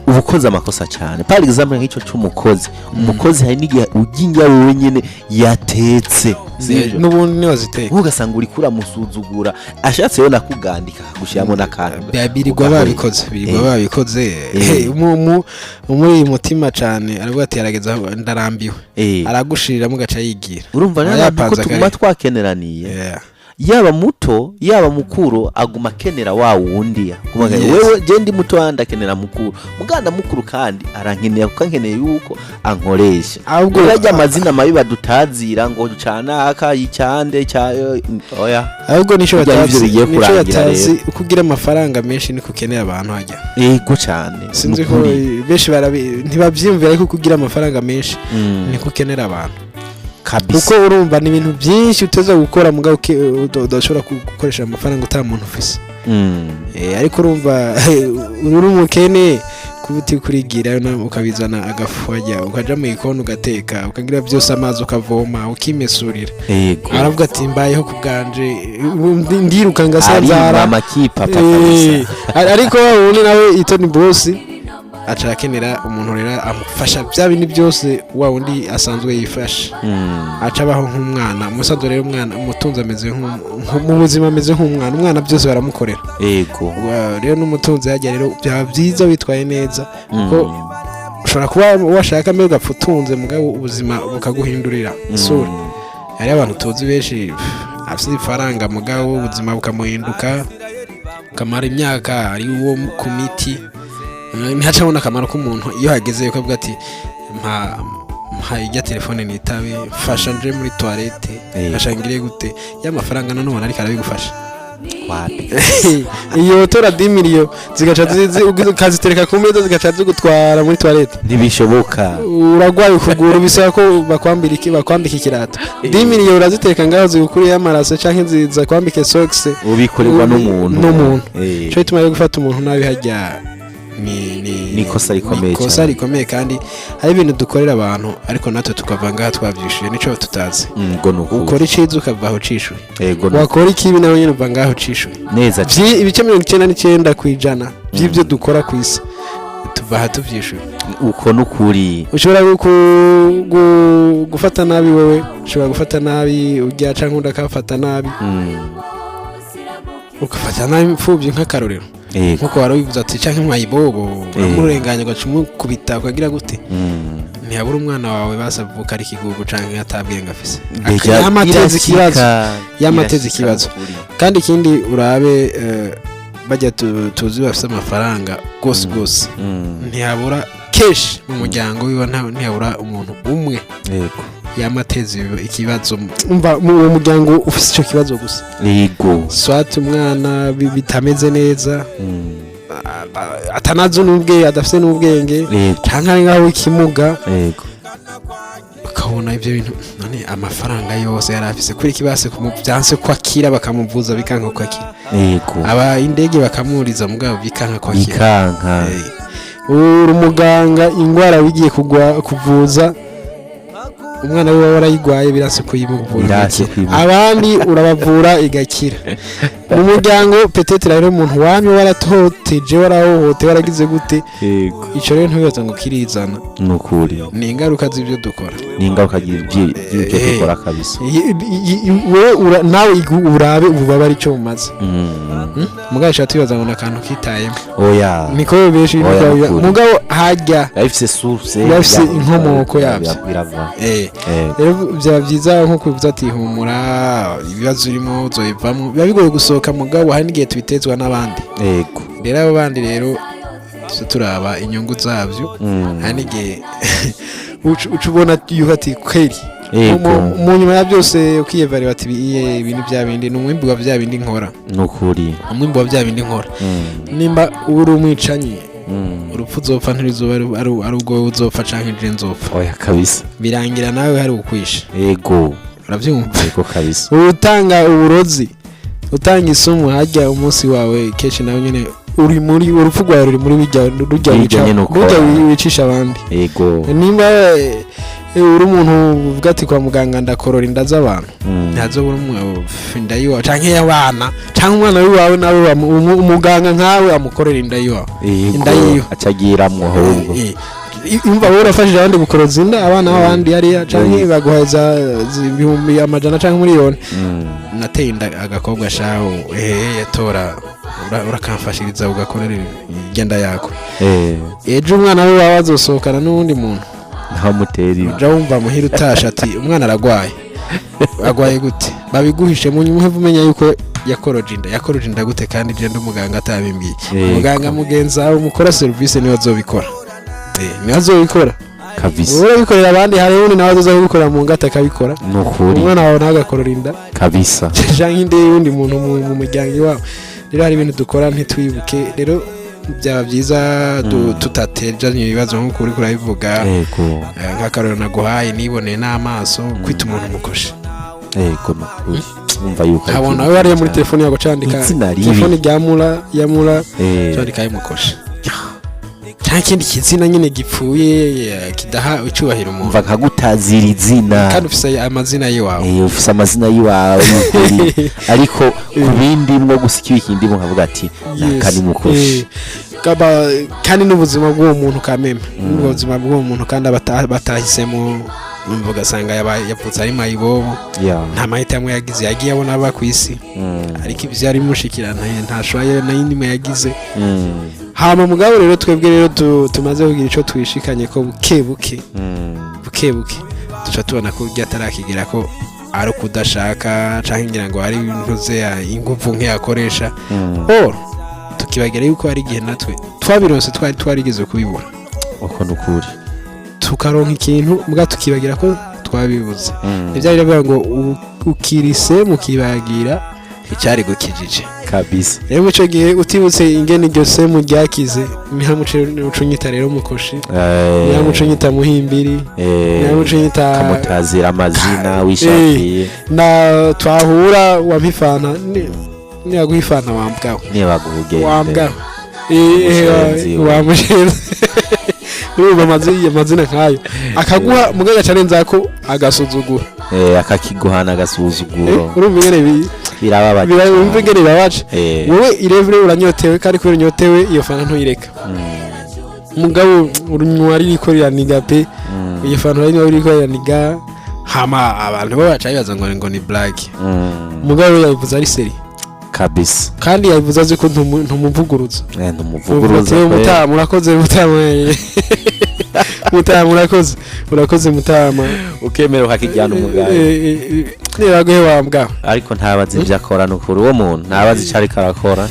ubukoze amakosa cyane par exemple nk'icyo cy'umukozi umukozi hari n'igihe uginga wewe nyene yatetse n'ubundi niwaziteka ugasanga uri kuramusuzugura ashatse yo nakugandika gushiramo n'akantu birirwa babikoze umuri mutima cyane aravuga ati yarageza ndarambiwe aragushirira mu gaca yigira urumva rero ko tuma twakeneraniye yaba muto yaba mukuru aguma kenera wa wundi wewe je ndi muto wanda kenera mukuru muganda mukuru kandi arankeneye kuko ankeneye yuko ankoresha ahubwo yajya amazina mabi badutazira ngo ducana aka yicyande cyayo oya ahubwo nico batazi ukugira amafaranga menshi ni kukenera abantu hajya yego cyane sinzi ko benshi ntibavyimvira ariko kugira amafaranga menshi ni kukenera abantu kabisa kuko urumva ni ibintu byinshi uteza gukora mugabo udashobora gukoresha amafaranga utamuntu ufise ariko urumva uri umukene kubuti kurigira ukabizana agafu wajya ukaja mu ikono ugateka ukagira byose amazi ukavoma ukimesurira aravuga ati mbayeho kubganje ndiruka ngasanzara amakipa papa ariko ubundi nawe itoni boss acakenera umuntu rera amufasha bya bindi byose wa wundi asanzwe yifasha acabaho nk'umwana musanzwe rero umwana umutunzi ameze mu buzima ameze nk'umwana byose baramukorera yego rero n'umutunzi yajya rero byaba byiza witwaye neza kuko ushobora kuba washaka mbere ugapfutunze mugabo ubuzima bukaguhindurira isura hari abantu tuzi benshi afite ifaranga mugabo ubuzima bukamuhinduka kamara imyaka ari uwo ku miti ntacabona akamaro k'umuntu iyo hagezeyo ko avuga ati mpa ijya telefone nitabe fasha nje muri toilette fasha ngire gute y'amafaranga none ariko arabigufasha iyo tora 10 miliyo zigaca kazitereka ku meza zigaca zigutwara muri toilette ntibishoboka uragwaye ukuguru bisaba ko bakwambika ikirato 10 miliyo uraziteka ngaho zigukuriye amaraso canke ziza kwambika socks ubikorerwa n'umuntu cyo bituma yo gufata umuntu nabi hajya ni kosa rikomeye kandi hari ibintu dukorera abantu ariko natwe tukavanga twavyishuye nico tutazi ukora iciza ukavaho cishuye wakora ikibi nawe nyine uvangaho cishuye neza ibice 99% by'ibyo dukora ku isi tuvaha tuvyishuye uko nukuri ushobora gufata nabi wewe ushobora gufata nabi ujya canke undakafata nabi ukafata nabi imfuvyi nk'akarorero nkuko warabivuze ati canke mwayibobo amurenganya gacumu kubita ukagira gute ntiyabura umwana wawe basavuka ari kigugu canke atabwenga afise yamateze ikibazo kandi ikindi urabe bajya tuzi bafise amafaranga gose ntiyabura kesh mu muryango wiwe ntiyabura umuntu umwe yamateze ikibazo umva mu muryango ufise ico kibazo gusa yego swati umwana bitameze neza atanazo n'ubwe adafise n'ubwenge canka ngaho ikimuga yego ukabona ibyo bintu none amafaranga yose yarafise kuri kibase kumuvyanse kwakira bakamuvuza bikanka kwakira yego aba indege bakamuriza mugabo bikanka kwakira bikanka uri muganga ingwara wigiye kuvuza umwana we warayigwaye birase kuyimuvura abandi urabavura igakira mu muryango petete rero umuntu wamye waratoteje warahohote waragize gute ico rero ntuyoza ngo kirizana nukuri ni ingaruka z'ibyo dukora ni ingaruka y'ibyo dukora kabisa wewe nawe urabe ububabari cyo umaze mugasha tuyoza ngo nakantu kitayemo oya niko beshi mugabo hajya yafise source yafise inkomoko yabyo birava rero byaba byiza nko kuvuza ati humura ibibazo urimo uzoyivamo biba bigoye gusohoka mugabo hari n'igihe tubitezwa n'abandi yego rero abo bandi rero turaba inyungu zabyo hari n'igihe ucubona yuhati kweri mu nyuma ya byose ukiyevarira ati ibintu bya bindi n'umwimbi wa bya bindi nkora nukuri umwimbi wa bya bindi nkora nimba uri umwicanyi urupfu uzopfa ntirizuba ari ubwo uzopfa canke je nzopfa oya kabisa birangira nawe hari ukwisha yego uravyumva yego kabisa utanga uburozi utanga isumu hajya umunsi wawe keshi nawe nyene uri muri urupfu rwawe ruri muri rujya wicisha abandi yego nimba uri umuntu uvuga ati kwa muganga ndakorora inda z'abantu ntazobura inda yiwawe canke y'abana canke umwana wiwawe nawe umuganga nkawe amukorera inda yiwawe inda yiwe acagiramwo ahubwo imva wowe urafashije abandi gukoroza inda abana b'abandi yariya canke baguhaza ibihumbi amajana canke miliyoni nateye inda agakobwa shaho yatora urakamfashiriza ugakorera igenda yako ejo umwana we wawe azosohokana n'uwundi muntu nta muteri uja wumva muhira utasha ati umwana aragwaye agwaye gute babiguhishe mu nyuma umenya yuko yakoroje inda gute kandi je ndumuganga atabimbwiye umuganga mugenza wawe umukora service niwe azobikora niwe azobikora kabisa wowe bikorera abandi hari undi nawe azoza gukora mu ngata akabikora nukuri umwana wawe nagakorora inda kabisa jangi inde yundi muntu mu muryango wawe rero hari ibintu dukora ntitwibuke rero byaba byiza tutatejanye ibibazo nk'uko uri kurabivuga nk'akarero naguhaye niboneye n'amaso kwita umuntu mukoshe umva yuko abona we wari muri telefone yago candika telefone yamura candika y'umukoshe nta kindi kizina nyine gipfuye kidaha icyubahiro umuntu umva nkagutazira izina kandi ufise amazina yiwawe ufise amazina yiwawe ariko ku bindi mwo gusikiwe ikindi mu kavuga ati nakani mukoshi kandi n'ubuzima bw'uwo muntu kameme n'ubuzima bw'uwo muntu kandi batahisemo ugasanga yapfutse ari mayibobo nta mahitamo yagize yagiye abona aba ku isi ariko ibyo ari bimushikirana ntashoboye n'indi yagize hama mugabo rero twebwe rero tumaze kugira icyo twishikanye ko buke duca tubona ko byatarakigira ko ari ukudashaka cyangwa ngira ngo hari ibintu ze ingufu nk'iyakoresha tukibagira yuko hari igihe natwe twabirose twarigeze kubibura uko nukuri tukaronka ikintu mbwa tukibagira ko twabibuze ibyo ari byo ngo ukirise mukibagira icyari gukijije kabisa rero mu cyo gihe utibutse ingene iryo semu ryakize niha mucunyita rero mukoshi niha mucunyita muhimbiri niha mucunyita kamutazira amazina wishakiye na twahura wampifana niyaguhifana wambwaho nibaguhugende wambwaho wamushenze urumva amazina nkayo akaguha mugaga cyane nzako agasuzugura akakiguhana agasuzuguro urumva ingene birababaje urumva ingene birabaje wowe irevure uranyotewe kandi kubera unyotewe iyo fana ntuyireka mugabo urunywa ririko riraniga pe iyo fana ririko riraniga hama abantu bo baca bibaza ngo ni black mugabo yabivuze ari seri kabisa kandi yabivuze azi ko ntumuvuguruza ntumuvuguruza murakoze urakoze mutama ukemera ukakijyana umugabo niraguhe wambwa ariko ntabazi ibyo akora nukuri uwo muntu ntabazi icyo ariko arakora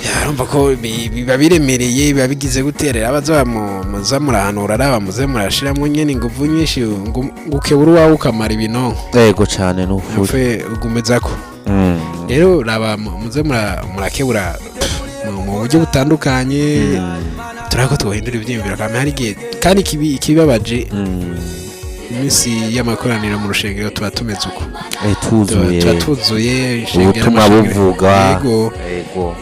yarumva ko biba biremereye biba bigize guterera abaza muza murahanura araba muze murashiramo nyene inguvu nyinshi ngukebura uwawe ukamara ibinonko yego cyane nukuri ugumezako rero raba muze murakebura mu buryo butandukanye turako twohindura ibyiyumviro kandi hari igihe kandi ikibabaje iminsi y'amakoraniro mu rushengero tuba tumeze uko tuzuye ubutumwa buvuga yego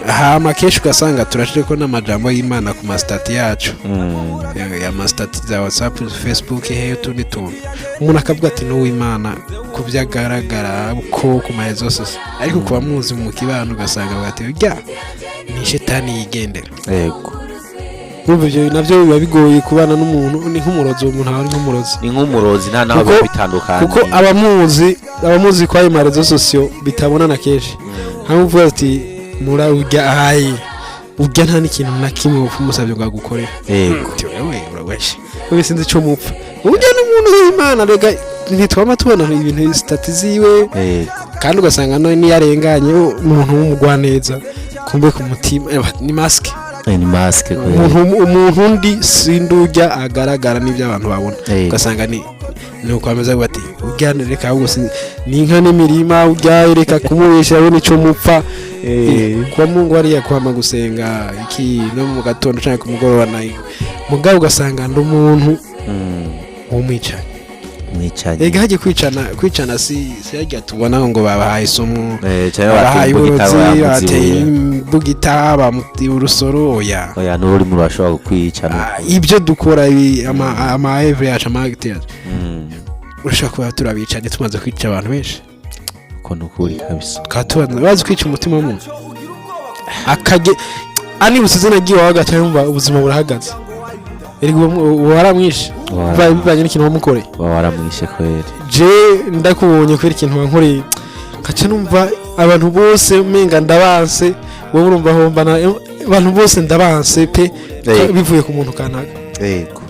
hama kenshi ugasanga turashireko n'amajambo y'Imana ku masitati yacu ya masitati za WhatsApp Facebook utundi tuntu umuntu akavuga ati n'uw'Imana ku byagaragara ko ku mahezo zose ariko kuba muzi mu kibano ugasanga bati urya ni shetani yigendera yego Numva ibyo navyo biba bigoye kubana n'umuntu ni nk'umurozi umuntu ari nk'umurozi ni nk'umurozi nta naho bitandukanye kuko abamuzi kwa imarezo sosio bitabona na kenshi hamuvuga ati mura urya ayi urya nta n'ikintu na kimwe umusabye ngo agukorera yego wewe urabashe wewe sinzi cyo mupfa urya n'umuntu w'Imana rega ntitwama tubona ibintu stati ziwe kandi ugasanga no ni yarenganye umuntu w'umugwaneza kumbe ku mutima ni mask ni maske umuntu undi sindujya agaragara n'ibyo abantu babona ugasanga ni uko ameze bati ujyane reka ahubwo ni inka n'imirima ujya reka kumubesha abone icyo mupfa kwa Mungu ariya kwama gusenga iki no mu gatondo cyangwa ku mugoroba nayo mugabo ugasanga n'umuntu w'umwicanyi ega haje kwicana si yajya tubona ngo babahaye isomo babahaye uburozi bateye bugita bamuti urusoro oya n'uri mu bashobora kwicana ibyo dukora ama evre yacu amagite urashaka kuba turabicana tumaze kwica abantu benshi ko nukuri kabisa twatubanza bazi kwica umutima w'umuntu akage ani busizina giye wagata yumva ubuzima burahagaze waramwishe bivanye n'ikintu wamukoreye waramwishe kweri je ndakubonye kweri ikintu wankoreye kaca numva abantu bose menga ndabanse wowe urumva hombana abantu bose ndabanse pe bivuye ku muntu kanaka yego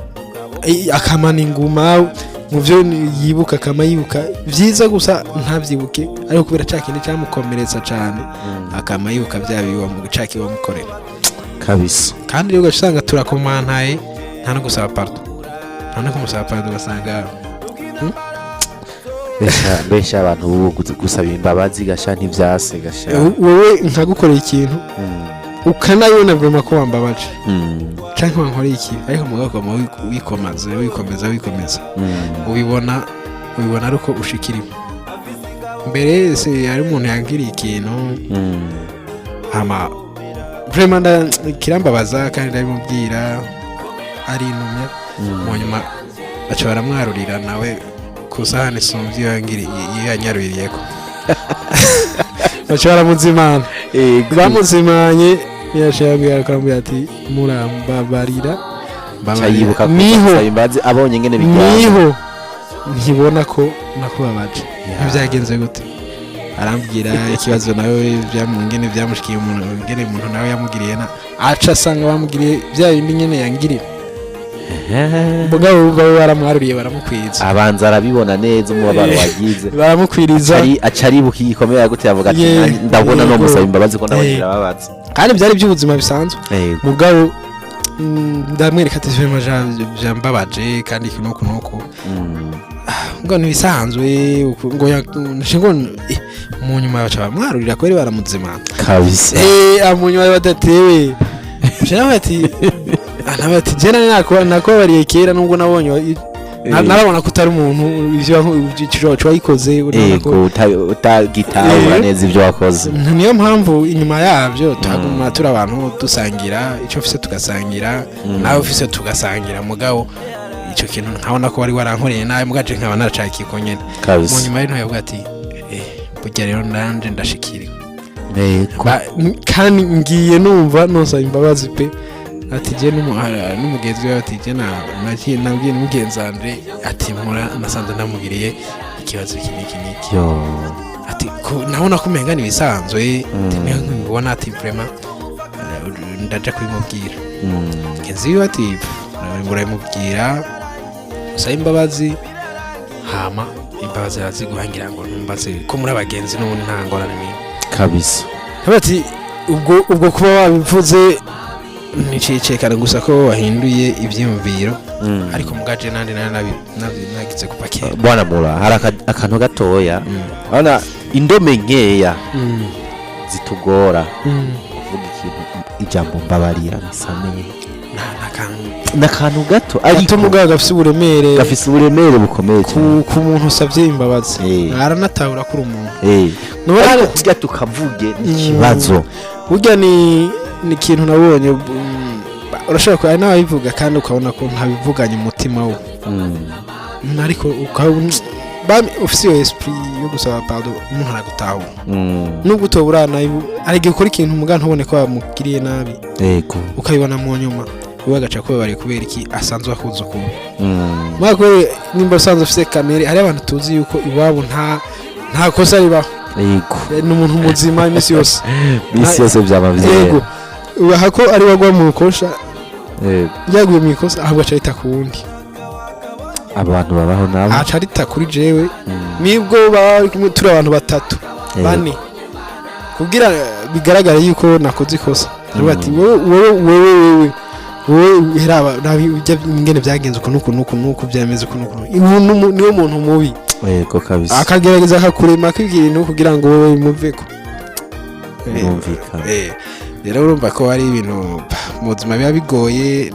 akamana inguma mu byo yibuka akayibuka byiza gusa ntabyibuke ariko kubera cya kintu cyamukomeretsa cyane akayibuka bya biwa mu gucaka iwamukorera kabisa. kandi rero ugasanga turakomantaye nta no gusaba pardon nta no kumusaba pardon ugasanga besha abantu ubu gusaba imbabazi gasha ntivyase gasha wowe nkagukorera ikintu ukanayibona bwema ko wambabaje canke wankoreye iki ariko mugakoma wikomeza ubibona ariko ushikiriwe mbere se ari umuntu yangiriye ikintu hama vraiment kirambabaza kandi ndabimubwira ari intumya mu nyuma baca baramwarurira nawe kusahani sumvye yangiriye yanyaruriyeko baca baramuzimana bamuzimanye yashaka akamubwira ati murambabarira bayibuka ko imbazi abonye ngene bijyana niho nkibona ko nakubabaje ntibyagenze gute arambwira ikibazo nawe byamungene byamushikiye umuntu ngene umuntu nawe yamugiriye na aca asanga bamugiriye bya bindi nyene yangirira mugabo baramwaruriye baramukwiza abanza arabibona neza umubabaro wagize baramukwiriza acari bukikomeye yagute yavuga ati ndabona no musaba imbabazi ko ndabonera babaza kandi byari by'ubuzima bisanzwe mugabo ndamwereka ati vyambabaje kandi kinuko nuko ngo nibisanzwe ngo mu nyuma baca bamwarurira ko baramuzimana kabisa mu nyuma badatewe cyane ati jena nakubariye kera nubwo nabonye narabona ko utari umuntu ivyo wayikoze utagitahura neza ivyo wakoze niyo mpamvu inyuma yavyo tuhaguma turi abantu dusangira icyo ufise tugasangira nawe ufise tugasangira mugabo icyo kintu nkabona ko wari warankoreye nawe mugaje nkaba naracakiye ko nyene mu nyuma y'intu yavuga ati burya rero nanje ndashikiriwe kandi ngiye numva nosaba imbabazi pe ati je n'umugenzi we ati je nabwiye n'umugenzi wanje ati mpora nasanze ndamugiriye ikibazo kiniki ati nabona ko umenga nibisanzwe niyo nkibona ati vraiment ndaje kubimubwira mugenzi we ati urayimubwira usaba imbabazi hama imbabazi araziguhangira ngo numbaze ko muri abagenzi n'ubundi nta ngorane ni kabisa ati ubwo kuba wabivuze nicicekana gusa ko wahinduye ibyiyumviro ariko mugaje nandi nagize kuva kera bwana mura hari akantu gatoya abana indome nkeya zitugora kuvuga ikintu ijambo mbabarira misamenye nakantu gato ariko mugabo gafise uburemere bukomeye cyane ku muntu usavye imbabazi aranatahura kuri umuntu nubwo tujya tukavuge ikibazo burya ni ikintu nabonye urashobora kuba nawe bivuga kandi ukabona ko ntabivuganye umutima we ariko ufise iyo esprit yo gusaba pardon umuntu aragutahura nubwo utoburana ariko ukora ikintu umugabo ntubone ko bamugiriye nabi ukabibona mu nyuma uba agaca kubabariye kubera iki asanzwe akunze ukuntu mwako nimba usanzwe ufise kamere hari abantu tuzi yuko iwabo nta kosa ribaho ni umuntu muzima imisi yose byaba byego ubaha ko ari wagwa mu kosha yaguye mu ikosa ahubwo aca yita ku wundi abantu babaho nabo aca arita kuri jewe nibwo turi abantu batatu bane kugira bigaragara yuko nakoze ikosa ati wowe heraba ingene byagenze uko byameze uko niwe muntu mubi yego kabisa akagerageza akakurema kibwira kugira ngo wowe muveko rero urumva ko ari ibintu mu buzima biba bigoye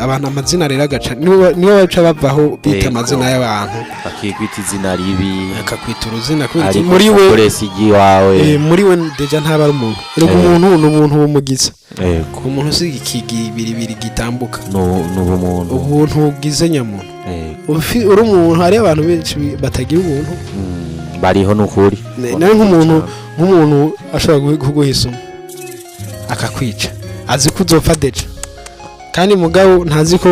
abantu amazina rero agaca niyo baca bavaho bita amazina y'abantu bakikwita izina ribi akakwita uruzina muri we muri we deja ntaba ari umuntu rero umuntu ni umuntu w'umugiza umuntu usiga ikigibiribiri gitambuka ubuntu bugize nyamuntu uri umuntu hari abantu benshi batagira ubuntu bariho n'ukuri nawe nk'umuntu ashobora kuguhisuma akakwica azi ko uzopfa deja kandi mugabo ntazi ko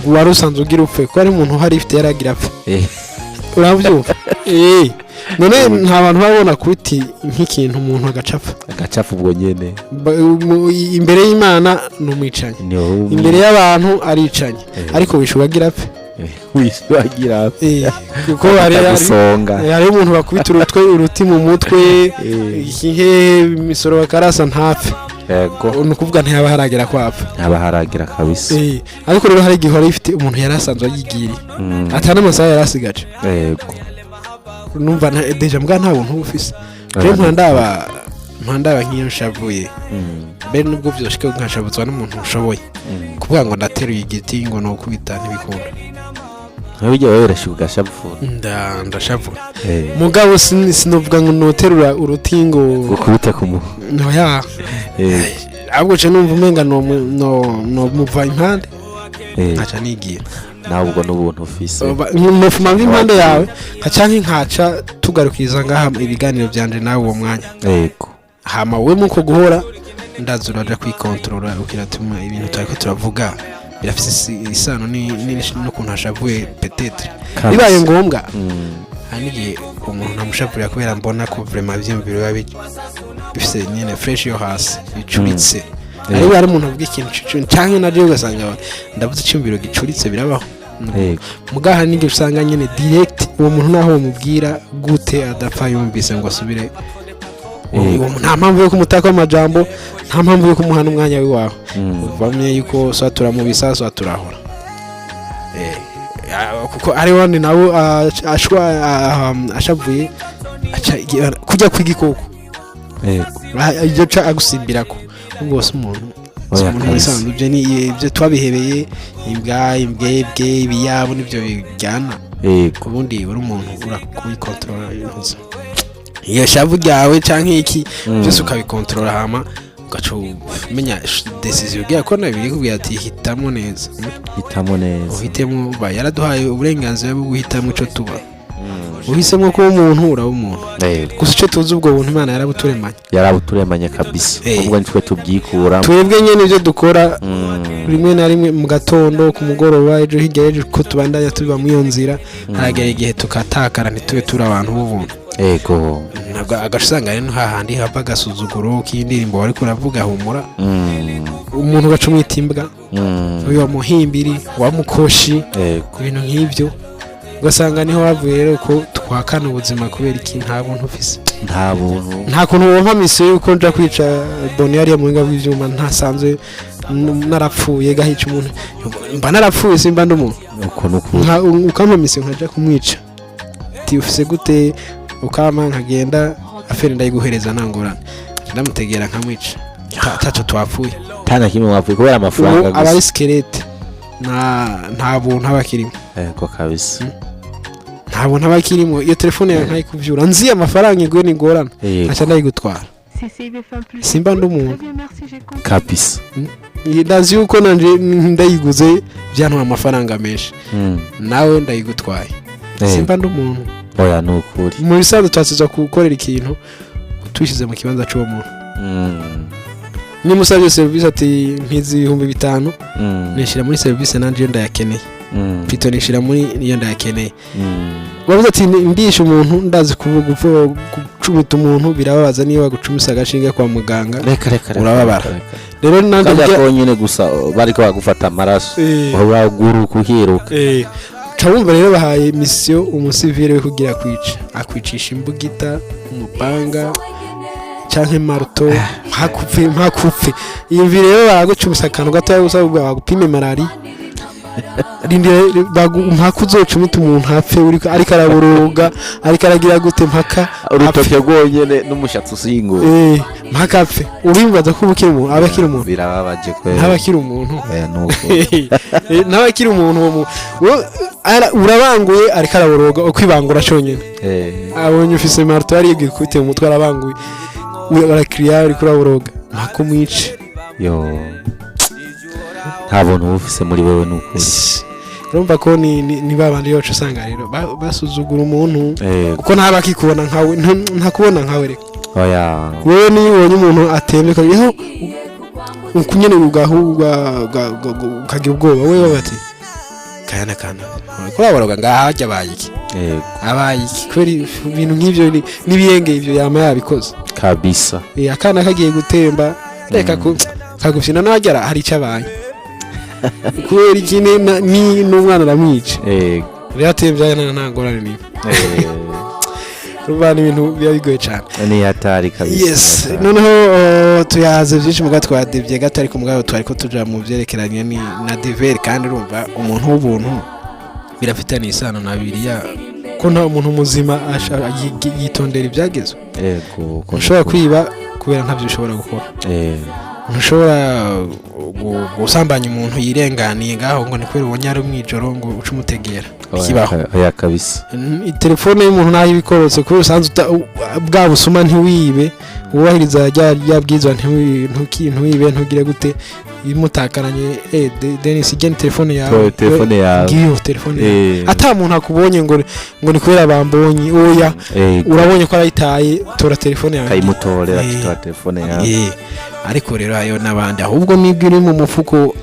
wari usanzwe ugira upfe ko ari umuntu uhari ifite yaragira apfa urabyumva none nta bantu babona kuti nk'ikintu umuntu agacapfa ubwo nyene imbere y'Imana n'umwicanye imbere y'abantu aricanye ariko wishubagira apfe wiswagira kuko hari umuntu bakubita uruti mu mutwe igihe imisoro bakarasa ntapfe yego nukuvuga ntiyaba haragera kwapfa aba haragira kabisa ariko rero hari igihe hari ifite umuntu yarasanzwe yigiri atana amasaha yarasigaje yego numva deja mbwa nta buntu ufise rero mpandaba nk'iyo nshavuye mbere nubwo byoshika nkashabuzwa n'umuntu ushoboye kuvuga ngo ndateruye igiti ngo no kubita ntibikunda Nabijya wewe urashuka shabufura ndashavura mugabo sinovuga ngo noterura urutingo gukubita ku no ya ahubwo je numva umenga no muva impande acha nigiye nawe ubwo n'ubuntu ufise mufuma impande yawe nkaca tugarukiza ngaha ibiganiro byanje nawe uwo mwanya yego hama we muko guhora ndazura aja kwikontrola ukiratuma ibintu tariko turavuga birafise isano no kuntu hashavuye peut-être bibaye ngombwa hanigi umuntu namushavurira kubera mbona ko vraiment byimviro biba bifise nyene fresh yo hasi bicuritse ari bari umuntu avuga ikintu canke naje ugasanga ndavuze icyumviro gicuritse birabaho mugaha nige usanga nyene direct uwo muntu naho umubwira gute adapfa yumvise ngo asubire nta mpamvu yo kumutaka amajambo nta mpamvu yo kumuhana umwanya wiwawe bamye yuko swatura mu bisaso turahora kuko ari wandi nawo ashavuye kujya kwigikoko ibyo ca agusimbirako ubwose umuntu musanzwe byo ni ibyo twabihebeye imbwebwe ibiyabo nibyo bijyana ubundi uri umuntu urakubikontrola ibintu iyo shavu ryawe canke iki byose ukabikontrola hama ugaca umenya decision ugiye ko nabiri kubwira ati hitamo neza uhitemo yaraduhaye uburenganzira bwo guhitamo ico tuba uhisemo ko umuntu uraba umuntu gusa ico tuzi ubwo buntu Imana yarabuturemanye kabisa ubwo nitwe tubyikura twebwe nyene ivyo dukora rimwe na rimwe mu gatondo ku mugoroba ejo hirya ejo ko tubandanya tuba mu iyo nzira haragera igihe tukatakara ntitube turi abantu b'ubuntu ego agashusanga rero hahandi hava agasuzuguro k'indirimbo wari kuravuga humura umuntu ugaca umwitimbwa uyu wamuhimbiri wamukoshi ibintu nk'ibyo ugasanga niho wavuye rero ko twakana ubuzima kubera iki nta buntu ufise nta kuntu wumva misiyo yuko nja kwica boniyari mu ngabo y'ivyuma ntasanzwe narapfuye gahica umuntu mba narapfuye simba ndumuntu ukampa misiyo nkaja kumwica ati ufise gute ukama nkagenda afere ndayiguhereza ntangorane ndamutegera nkamwica taco twapfuye tana kimwe wapfuye kubera amafaranga gusa abari skelete nta buntu abakirimo yego kabisa nta buntu abakirimo iyo telefone yawe nkayikuvyura nzi amafaranga igwe nigorana acha ndayigutwara simba ndumuntu kabisa ndazi yuko nanje ndayiguze byantwa amafaranga menshi nawe ndayigutwaye simba ndumuntu oya nukuri mu bisanzwe twasiza gukorera ikintu twishize mu kibanza cy'uwo muntu ni musabye service ati nkizi 5,000 nishira muri service nanje ndayakeneye pito nishira muri iyo ndayakeneye wabuze ati ndisha umuntu ndazi kuvuga gucumita umuntu birababaza niyo wagucumisa agashinga kwa muganga reka urababara rero nande bya nyine gusa bariko bagufata amaraso uraguru kuhiruka Chawumva rero bahaye mission umusivile we kugira akwicisha imbugita umupanga canke marto mpakupfe iyi rero baragucumisa akantu gatoya usabwa bagupime malaria rindire mpakuzocumita umuntu hapfe uri ariko araburuga ariko aragira gute mpaka urutoke rwonyene n'umushatsi usingo mpakapfe urimbaza ko ubukira umuntu abakira umuntu birababaje kwera ntabakira umuntu nuko ntabakira umuntu urabanguye ariko araburuga ukwibangura cyonyene abonye ufise marto yari yigwe kwite mu mutwe arabanguye barakiriya ariko araburuga mpako mwice yo nta buntu ufise muri wewe nukuri urumva ko ni babandi yoca usanga rero basuzugura umuntu kuko ntabakikubona nkawe ntakubona nkawe reka oya wewe niyo ubonye umuntu atembe kagiyeho ukunyene ugahuga ukagira ubwoba wewe bati kana ko babaroga ngahajya bayiki abayiki kweri ibintu nk'ivyo nibiyenge ivyo yama yabikoze kabisa akana kagiye gutemba reka ko kagufina nagera hari icyabaye kubera ikindi ni n'umwana aramwica yego rero atembye nta ngorane ni rubana ibintu biba bigoye cyane ni hatari kabisa yes noneho tuyaze byinshi mu gatwa devye gato ariko mugabo twari ko tuja mu byerekeranye ni na dever kandi urumva umuntu w'ubuntu birafitanye isano na biriya ko nta umuntu muzima yitondera ibyagezwe yego ushobora kwiba kubera ntabyo ushobora gukora ntushobora gusambanya umuntu yirenganiye ngaho ngo ni kubera ubonye ari umwijoro ngo uce umutegera ikibaho oya kabisa telefone y'umuntu nayo ibikorotse kubera usanzwe bwa busuma ntiwibe wubahiriza ryabwizwa ntiwibe ntugire gute imutakaranye Dennis igeni telefone yawe ngiyo telefone yawe ata muntu akubonye ngo ni kubera bambonye oya urabonye ko arayitaye tora telefone yawe kayimutorera kitora telefone yawe ariko rero ayo nabandi ahubwo nibwo iri mu mufuko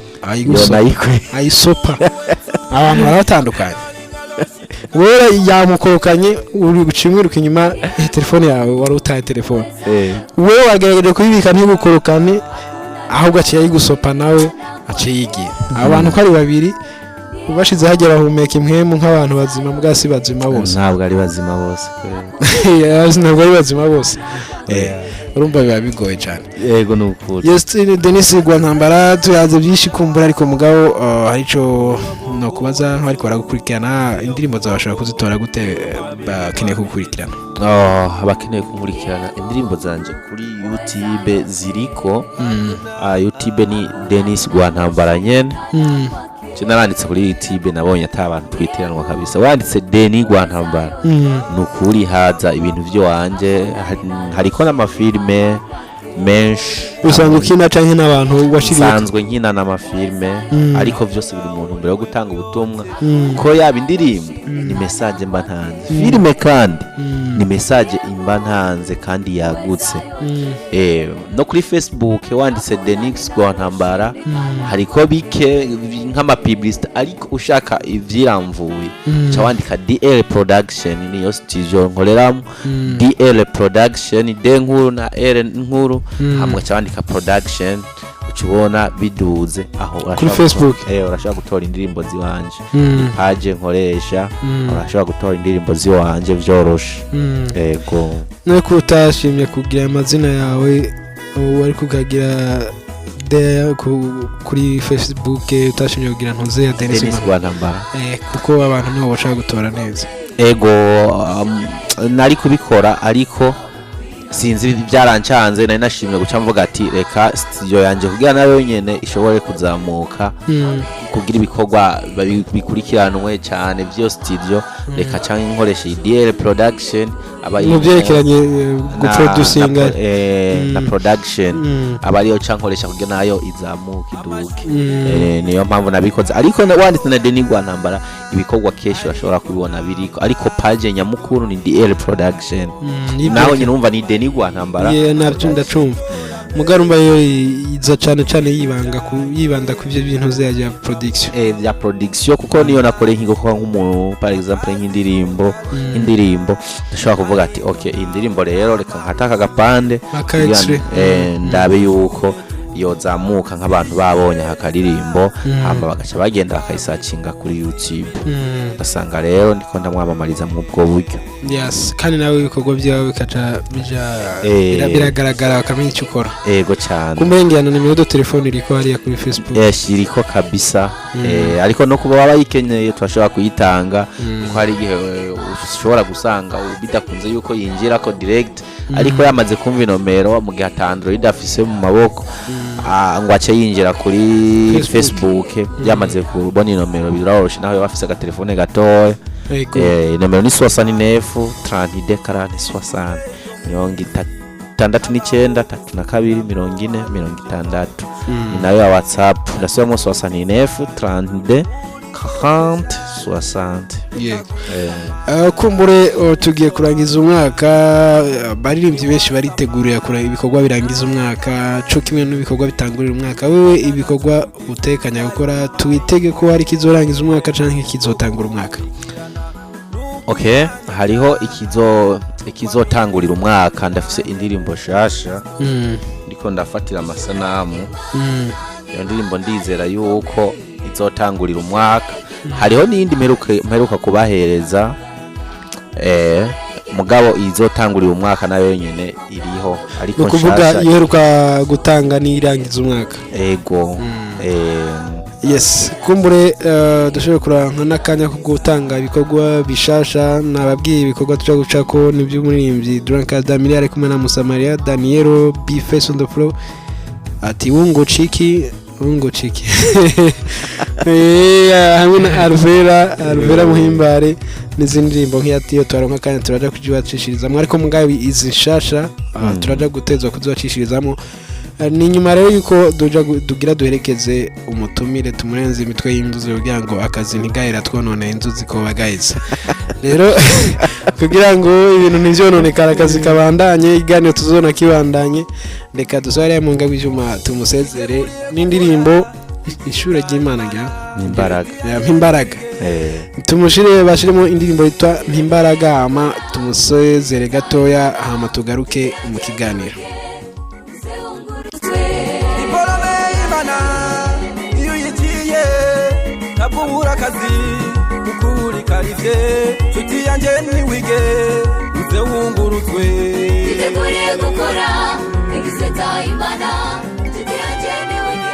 ayisopa abantu baratandukanye wera yamukorokanye uri gucimwiruka inyuma telefone yawe wari utaye telefone wewe wagerageje kuyibika ntigukorokane ahubwo aciye ayigusopa nawe aciye yigira abantu ko ari babiri ubashize hagera humeka impwemu nk'abantu bazima bwasi bazima bose ntabwo ari bazima bose ntabwo ari bazima bose urumva biba bigoye cyane yego nukuri yes Dennis Rwantambara tuyaze byinshi kumbura ariko mugabo harico no kubaza ariko baragukurikirana indirimbo zabashaka kuzitora gute bakeneye kugukurikirana abakeneye kugukurikirana indirimbo zanje kuri YouTube ziriko YouTube ni Dennis Rwantambara nyene naranditse kuri YouTube nabonye atabantu twitiranwa kabisa wanditse Dennis Rwantambara nukuri haza ibintu byo wanje hariko n'amafilme menshi usanzwe ukina canke n'abantu washiriye usanzwe nkina n'amafilme ariko byose biri mu ntumbero yo gutanga ubutumwa ko yaba indirimbo ni message mba ntanze filme kandi ni message imba ntanze kandi yagutse no kuri Facebook wanditse Dennis Rwantambara hariko bike nk'ama publicity ariko ushaka ivyiramvuye cha wandika DL Production niyo studio nkoreramo DL Production D nkuru na L nkuru hamwe cyandika production ukibona biduze aho kuri Facebook urashaka gutora indirimbo ziwanje page nkoresha urashaka gutora indirimbo ziwanje vyoroshe yego no kutashimye kugira amazina yawe wari kugagira kuri Facebook utashimye kugira ntuze ya Dennis Rwantambara kuko abantu nibo bashaka gutora neza ego nari kubikora ariko sinzi byarancanze nari nashimye guca mvuga ati reka studio yanje kugira nayo nyene ishobore kuzamuka kugira ibikorwa bikurikiranwe cyane byo studio reka cyangwa nkoresha DL Production abayi mu byerekeranye guproducinga na production abariyo cankoresha kugira nayo izamuka iduke niyo mpamvu nabikoze ariko wanditse na Dennis Rwantambara ibikorwa kesho ashobora kubibona biriko ariko page nyamukuru ni DL Production naho nyine umva ni Dennis Rwantambara nabyo ndacumva mugarumba yo iza cyane yibanda ku byo bintu zya production ya production kuko niyo nakore nkigo kwa nk'umuntu par exemple nk'indirimbo ndashobora kuvuga ati okay indirimbo rero reka nkataka gapande ndabe yuko yozamuka nk'abantu babonye hakaririmbo hamba bagaca bagenda bakayisacinga kuri YouTube basanga rero ndiko ndamwamamariza mu bwo buryo yes kandi nawe ibikorwa byawe bikaca biragaragara bakamenya icyo ukora yego cyane kumbengana nimero do telefone iriko hariya kuri Facebook iriko kabisa ariko no kuba bayikeneye twashobora kuyitanga kuko hari igihe ushobora gusanga bidakunze yuko yinjira ko direct ariko yamaze kumva inomero mu gihe Android afise mu maboko ngo ace yinjira kuri Facebook yamaze kubona inomero biroroshe naho bafise aga telefone gatoya inomero ni 69 32 40 60 69 32 40 ni nayo ya WhatsApp ndasubiramo 69 32 40 60 kumbure tugiye kurangiza umwaka baririmbyi benshi baritegurira kura ibikorwa birangiza umwaka cyo kimwe n'ibikorwa bitangurira umwaka wewe ibikorwa utekanya gukora twitege ko hari kizorangiza umwaka canke kizotangura umwaka okay hariho ikizotangurira umwaka ndafise indirimbo shasha ndiko ndafatira amasanamu iyo ndirimbo ndizera yuko izotangurira umwaka. Hariho n'indi mperuka kubahereza mugabo izotangurira umwaka nayo nyene iriho, ariko no kuvuga iheruka gutanga nirangiza umwaka. Ego. Yes, kumbure dushobora kuranka nakanya ko gutanga ibikorwa bishasha. Nababwiye ibikorwa tuja gucako nibyo umuririmbyi Drunkard Damiri ari kumwe na Musamaria Danielo B Face on the floor ati wungo chiki hamwe na Alvera Muhimbare n'izindi ndirimbo nk'iyatiyo twaronka kandi turaja kujibacishirizamo, ariko mugabe izi shasha turaja gutezwa kuzibacishirizamo. Ni nyuma rero yuko dugira duherekeze umutumire tumurenze imitwe y'inzuzi kugira ngo akazi ntigahera twonone inzuzi ko bagayiza. Rero kugira ngo ibintu ntivyononekara akazi kabandanye, iganiro tuzona kibandanye, reka dusubire mu ngabo y'ijuma tumusezere n'indirimbo ishure ry'Imana rya Mpimbaraga. Tumushire bashiremo indirimbo yitwa Mpimbaraga, hama tumusezere gatoya, hama tugaruke mu kiganiro. Nabura akazi ukuri karivye nshuti yanje niwige uze wunguruzwe Titeguriye gukora igiseta Imana nshuti yanje niwige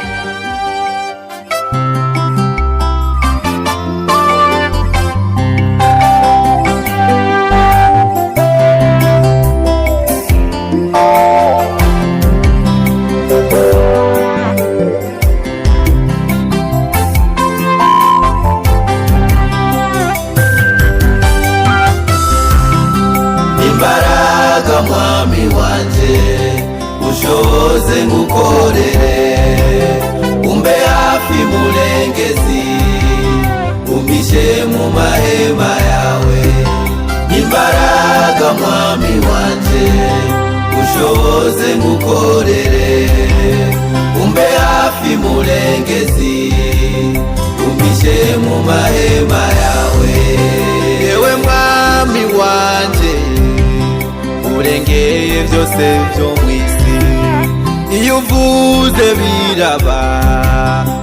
Imbaraga mwami wanje ushoze ngukorere umbe hafi mulengezi umishe mu mahema yawe. Imbaraga mwami wanje ushoze ngukorere umbe hafi mulengezi umishe mu mahema yawe. Yewe mwami wanje urengeye byose byo mwisi, iyo uvuze biraba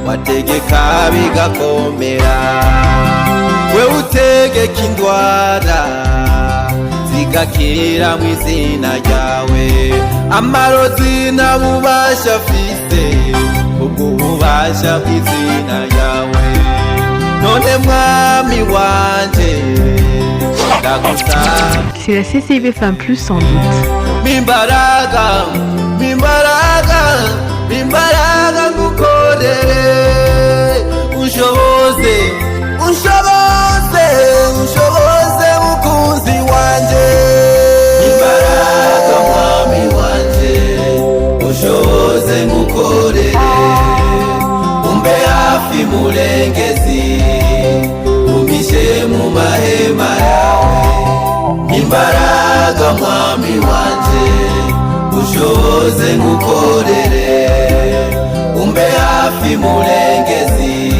wategeka bigakomera. We utegeka indwara zigakira mu izina ryawe, amarozi n'abubasha afise ubwo ububasha bw'izina ryawe. None mwami wanje C'est la CCIB Femme Plus sans doute. Mimbaraga ngukorere ushoboze mukunzi wanje. Mimbaraga mwami wanje ushoboze ngukorere umbe hafi mulengezi umishe mu mahema yawe. Imbaraga mwami wanje ushoboze ngukorere umbe hafi mulengezi